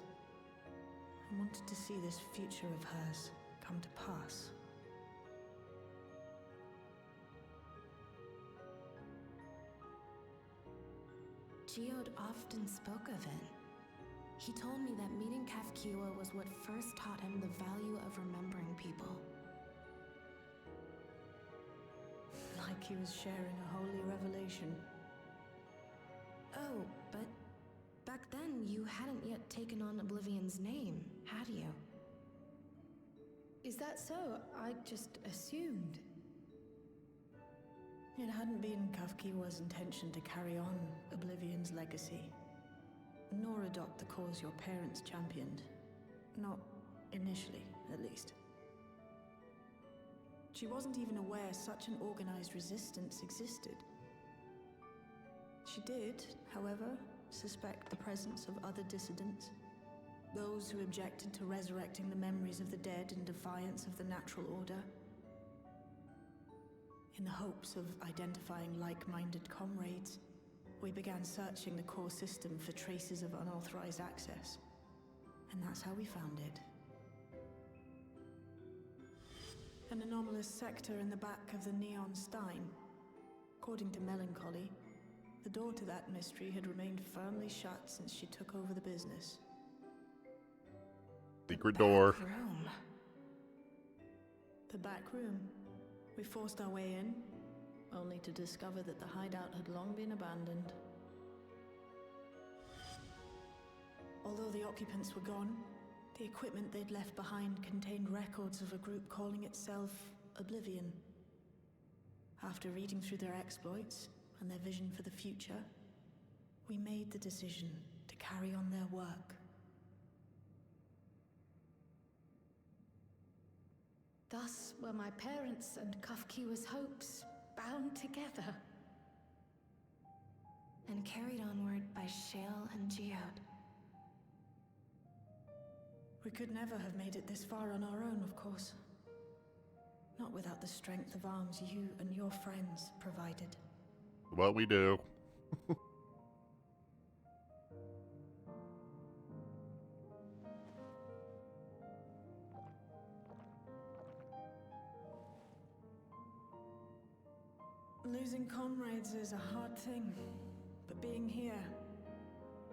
and wanted to see this future of hers come to pass. Geode often spoke of it. He told me that meeting Kafkiwa was what first taught him the value of remembering people. Like he was sharing a holy revelation. Oh, but back then you hadn't yet taken on Oblivion's name, had you? Is that so? I just assumed. It hadn't been Kafkiwa's intention to carry on Oblivion's legacy, nor adopt the cause your parents championed. Not initially, at least. She wasn't even aware such an organized resistance existed. She did, however, suspect the presence of other dissidents, those who objected to resurrecting the memories of the dead in defiance of the natural order. In the hopes of identifying like-minded comrades, we began searching the core system for traces of unauthorized access. And that's how we found it. An anomalous sector in the back of the Neon Stein. According to Melancholy, the door to that mystery had remained firmly shut since she took over the business. Secret door. Back room. The back room. We forced our way in, only to discover that the hideout had long been abandoned. Although the occupants were gone, the equipment they'd left behind contained records of a group calling itself Oblivion. After reading through their exploits and their vision for the future, we made the decision to carry on their work. Thus were my parents' and Kafkiwa's hopes bound together. And carried onward by Shale and Geode. We could never have made it this far on our own, of course. Not without the strength of arms you and your friends provided. What we do. Losing comrades is a hard thing, but being here,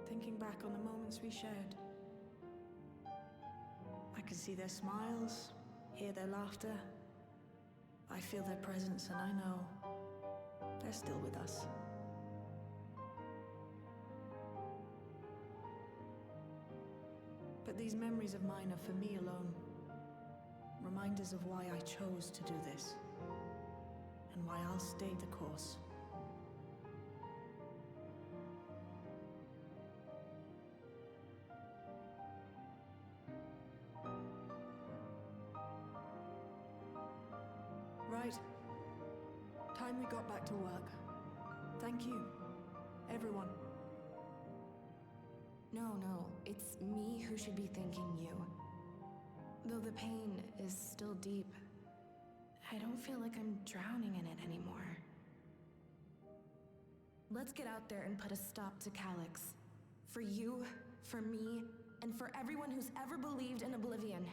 thinking back on the moments we shared. I can see their smiles, hear their laughter. I feel their presence, and I know they're still with us. But these memories of mine are for me alone. Reminders of why I chose to do this, and why I'll stay the course. Right. Time we got back to work. Thank you, everyone. No, it's me who should be thanking you. Though the pain is still deep, I don't feel like I'm drowning in it anymore. Let's get out there and put a stop to Calyx. For you, for me, and for everyone who's ever believed in Oblivion.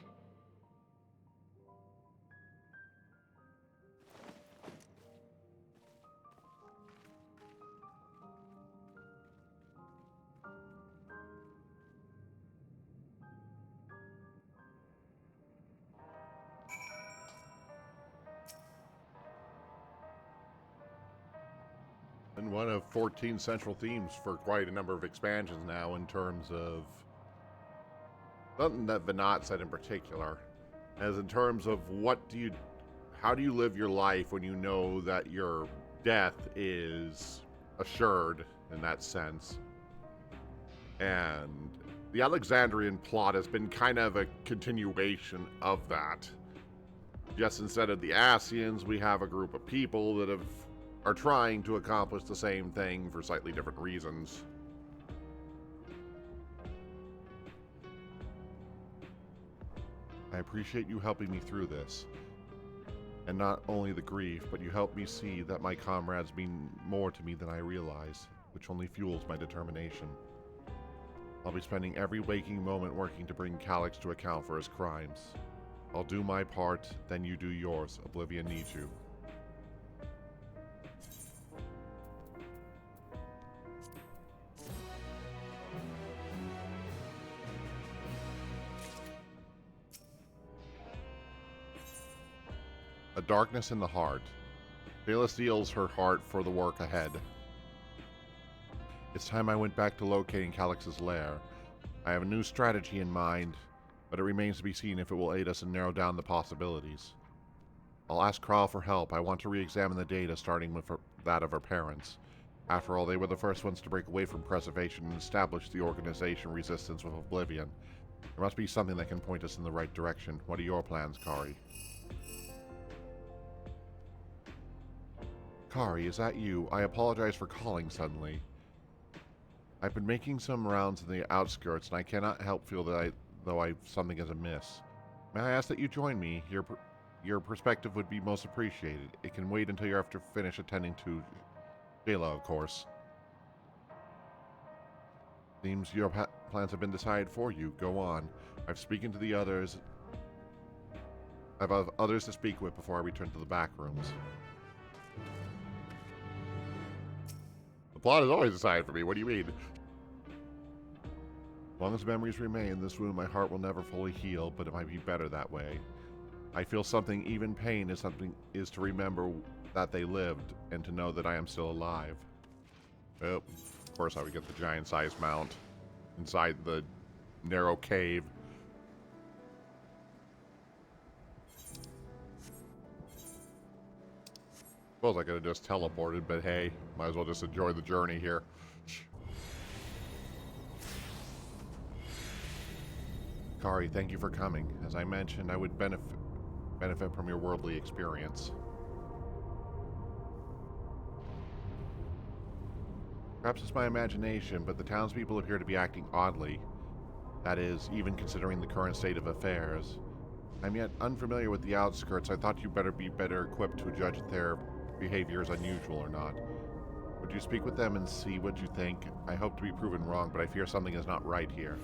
And one of 14 central themes for quite a number of expansions now, in terms of something that Venat said in particular, as in terms of how do you live your life when you know that your death is assured in that sense. And the Alexandrian plot has been kind of a continuation of that. Just instead of the Asians, we have a group of people that are trying to accomplish the same thing for slightly different reasons. I appreciate you helping me through this. And not only the grief, but you helped me see that my comrades mean more to me than I realize, which only fuels my determination. I'll be spending every waking moment working to bring Calyx to account for his crimes. I'll do my part, then you do yours. Oblivion needs you. A darkness in the heart. Bayla steels her heart for the work ahead. It's time I went back to locating Calyx's lair. I have a new strategy in mind, but it remains to be seen if it will aid us and narrow down the possibilities. I'll ask Kral for help. I want to re-examine the data, starting with that of her parents. After all, they were the first ones to break away from preservation and establish the organization Resistance with Oblivion. There must be something that can point us in the right direction. What are your plans, Kari? Kari, is that you? I apologize for calling suddenly. I've been making some rounds in the outskirts, and I cannot help feel that something is amiss. May I ask that you join me? Your perspective would be most appreciated. It can wait until you're after finish attending to Bayla, of course. Seems your plans have been decided for you. Go on. I've spoken to the others. I have others to speak with before I return to the back rooms. The plot is always decided for me. What do you mean? As long as memories remain, this wound my heart will never fully heal, but it might be better that way. I feel something, even pain is to remember that they lived, and to know that I am still alive. Oh, of course I would get the giant-sized mount inside the narrow cave. Suppose I could have just teleported, but hey, might as well just enjoy the journey here. Kari, thank you for coming. As I mentioned, I would benefit from your worldly experience. Perhaps it's my imagination, but the townspeople appear to be acting oddly. That is, even considering the current state of affairs. I'm yet unfamiliar with the outskirts. I thought you be better equipped to judge if their behavior is unusual or not. Would you speak with them and see what you think? I hope to be proven wrong, but I fear something is not right here.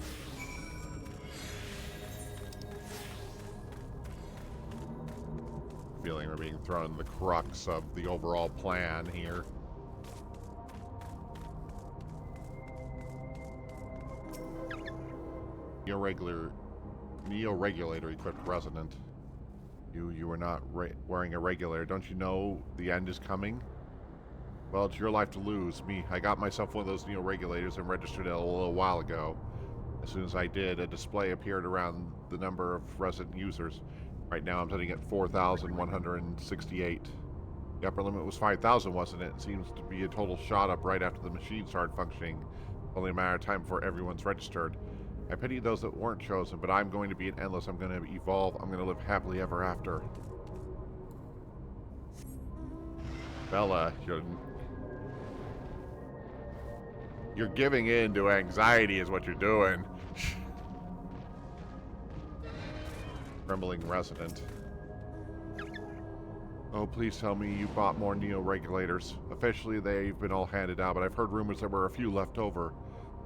Feeling we're being thrown in the crux of the overall plan here. Neo-regulator equipped resident. You are not wearing a regulator. Don't you know the end is coming? Well, it's your life to lose. I got myself one of those neo-regulators and registered it a little while ago. As soon as I did, a display appeared around the number of resident users. Right now I'm sitting at 4,168. The upper limit was 5,000, wasn't it? It seems to be a total shot up right after the machine started functioning. Only a matter of time before everyone's registered. I pity those that weren't chosen, but I'm going to be an endless. I'm going to evolve. I'm going to live happily ever after. Bella, you're giving in to anxiety is what you're doing. Trembling resident. Oh, please tell me you bought more neo-regulators. Officially, they've been all handed out, but I've heard rumors there were a few left over.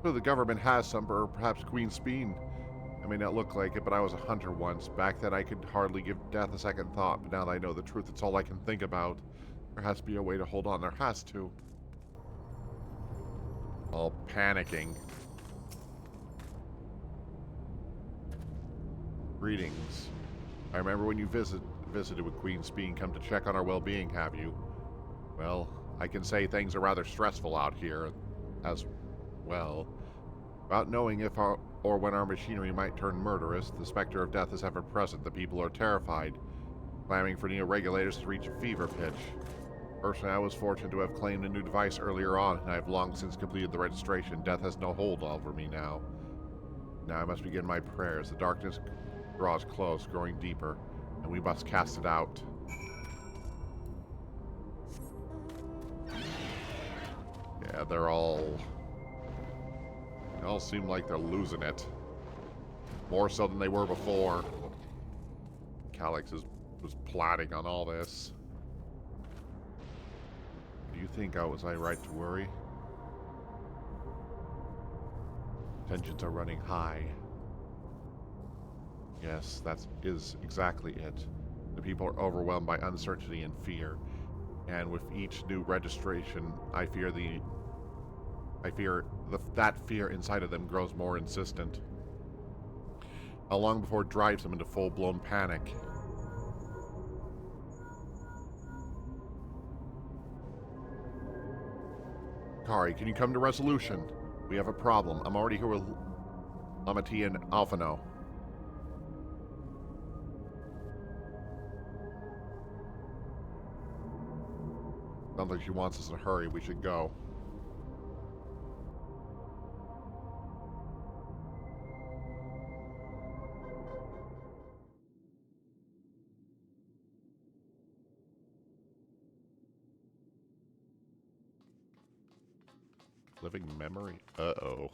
So the government has some, or perhaps Queen Speen. I may not look like it, but I was a hunter once. Back then, I could hardly give death a second thought, but now that I know the truth, it's all I can think about. There has to be a way to hold on. There has to. All panicking. Greetings. I remember when you visited with Queen Speen, come to check on our well-being, have you? Well, I can say things are rather stressful out here, as well. Without knowing if or when our machinery might turn murderous, the specter of death is ever present. The people are terrified, clamoring for neo-regulators to reach a fever pitch. Personally, I was fortunate to have claimed a new device earlier on, and I have long since completed the registration. Death has no hold over me now. Now I must begin my prayers. The darkness draws close, growing deeper, and we must cast it out. Yeah, they all seem like they're losing it. More so than they were before. Calyx was plotting on all this. Do you think was I right to worry? Tensions are running high. Yes, that is exactly it. The people are overwhelmed by uncertainty and fear. And with each new registration, I fear that fear inside of them grows more insistent. How long before it drives them into full-blown panic? Hikari, can you come to resolution? We have a problem. I'm already here with Amati and Alphano. Sounds like she wants us to hurry. We should go. Living memory? Uh-oh.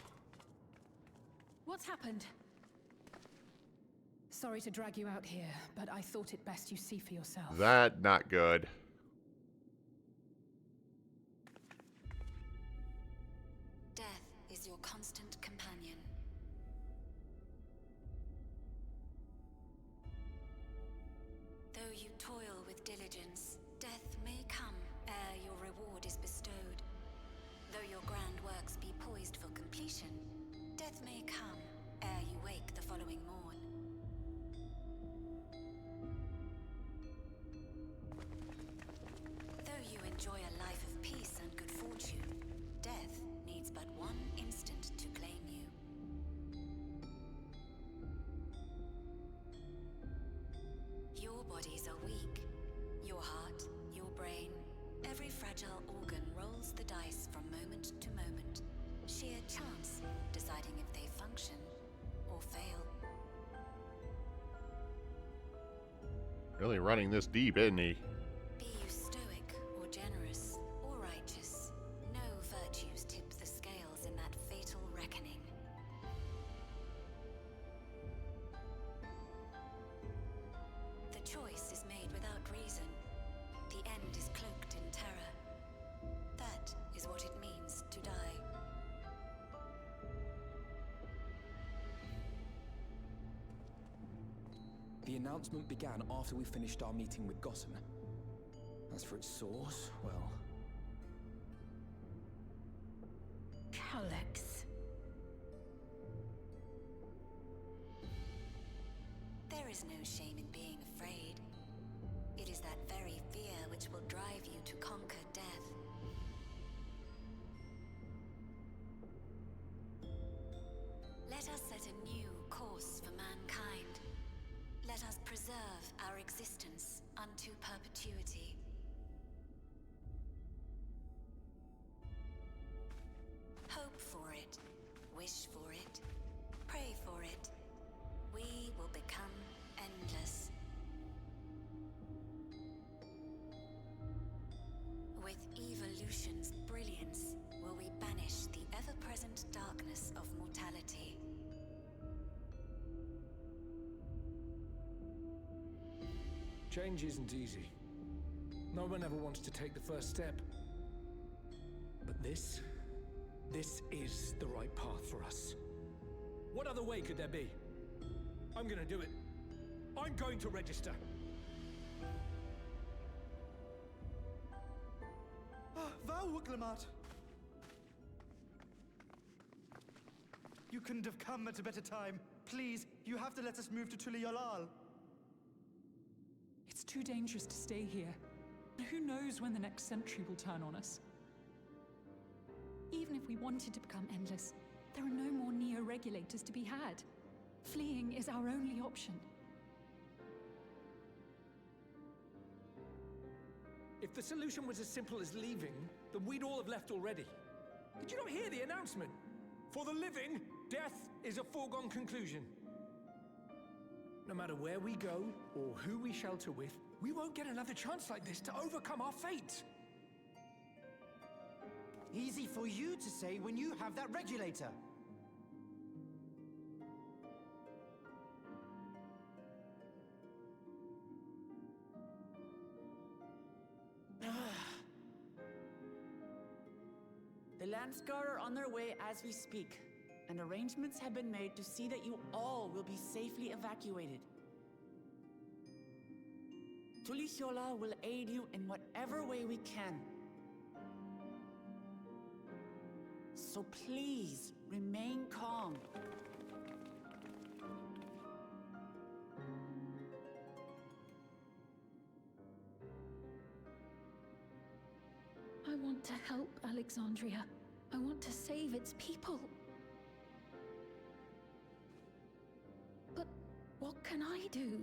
What's happened? Sorry to drag you out here, but I thought it best you see for yourself. That not good. Death is your constant companion. Though you toil with diligence, death may come ere your reward is bestowed. Though your grand works be poised for completion, death may come ere you wake the following morn. Though you enjoy a life of peace and good fortune, death needs but one instant to claim you. Your bodies are weak. Your heart, your brain, every fragile organ rolls the dice from moment to moment. Sheer chance deciding if they function or fail. Really running this deep, isn't he? Be you stoic or generous or righteous, no virtues tip the scales in that fatal reckoning. The choice is made without reason. The end is cloaked in terror. That is what it means to die. The announcement began after we finished our meeting with Gossen. As for its source, well... Calyx. is no shame in being afraid. It is that very fear which will drive you to conquer death. Let us set a new course for mankind. Let us preserve our existence unto perpetuity. Hope for it, wish for it, pray for it. We will become endless. With evolution's brilliance, will we banish the ever-present darkness of mortality. Change isn't easy. No one ever wants to take the first step. But this is the right path for us. What other way could there be? I'm gonna do it. I'm going to register. Wow, Wuklamart! You couldn't have come at a better time. Please, you have to let us move to Tuliolal. It's too dangerous to stay here. Who knows when the next century will turn on us? Even if we wanted to become endless, there are no more neo-regulators to be had. Fleeing is our only option. If the solution was as simple as leaving, then we'd all have left already. Did you not hear the announcement? For the living, death is a foregone conclusion. No matter where we go, or who we shelter with, we won't get another chance like this to overcome our fate. Easy for you to say when you have that regulator. The Landsguard are on their way as we speak, and arrangements have been made to see that you all will be safely evacuated. Tulichola will aid you in whatever way we can. So please, remain calm. I want to help Alexandria. I want to save its people. But what can I do?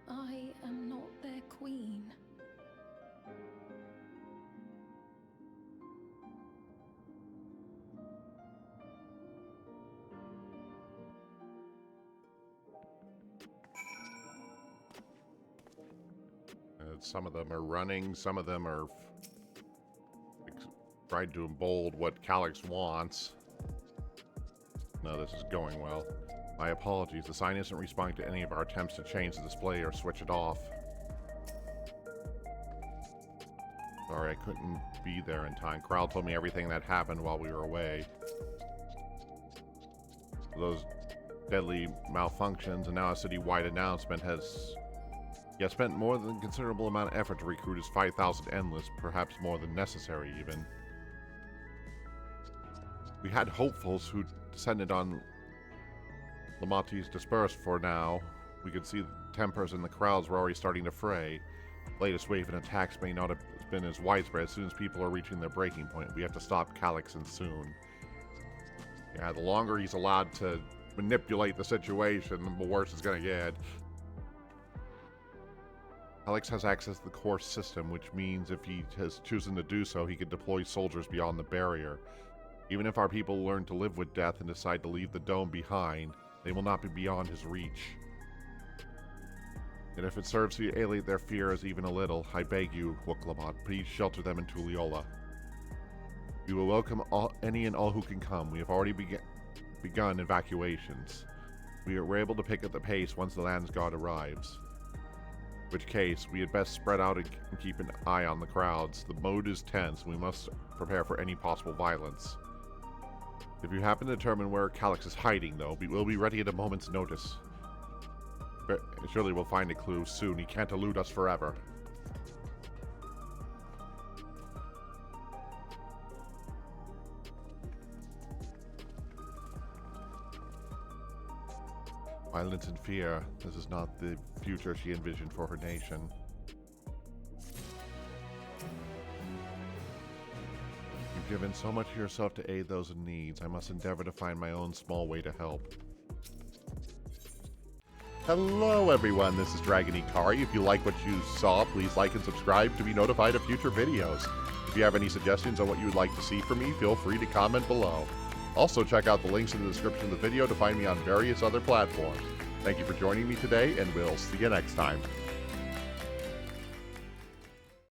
I am not their queen. Some of them are running, some of them are trying to embold what Calyx wants. No, this is going well. My apologies, the sign isn't responding to any of our attempts to change the display or switch it off. Sorry, I couldn't be there in time. Corral told me everything that happened while we were away. Those deadly malfunctions, and now a city-wide announcement has spent more than a considerable amount of effort to recruit his 5,000 Endless, perhaps more than necessary even. We had hopefuls who descended on Lamatis dispersed for now. We could see the tempers in the crowds were already starting to fray. The latest wave of attacks may not have been as widespread. As soon as people are reaching their breaking point, we have to stop Calyx soon. Yeah, the longer he's allowed to manipulate the situation, the worse it's going to get. Calyx has access to the core system, which means if he has chosen to do so, he could deploy soldiers beyond the barrier. Even if our people learn to live with death and decide to leave the dome behind, they will not be beyond his reach. And if it serves to allay their fears even a little, I beg you, Wuklamart, please shelter them in Tulichola. We will welcome any and all who can come. We have already begun evacuations. We were able to pick up the pace once the Landsguard arrives. In which case, we had best spread out and keep an eye on the crowds. The mode is tense, and we must prepare for any possible violence. If you happen to determine where Calyx is hiding, though, we will be ready at a moment's notice. But surely we'll find a clue soon. He can't elude us forever. Violence and fear. This is not the future she envisioned for her nation. You've given so much of yourself to aid those in need. I must endeavor to find my own small way to help. Hello everyone, this is Dragin Hikari. If you like what you saw, please like and subscribe to be notified of future videos. If you have any suggestions on what you would like to see from me, feel free to comment below. Also, check out the links in the description of the video to find me on various other platforms. Thank you for joining me today, and we'll see you next time.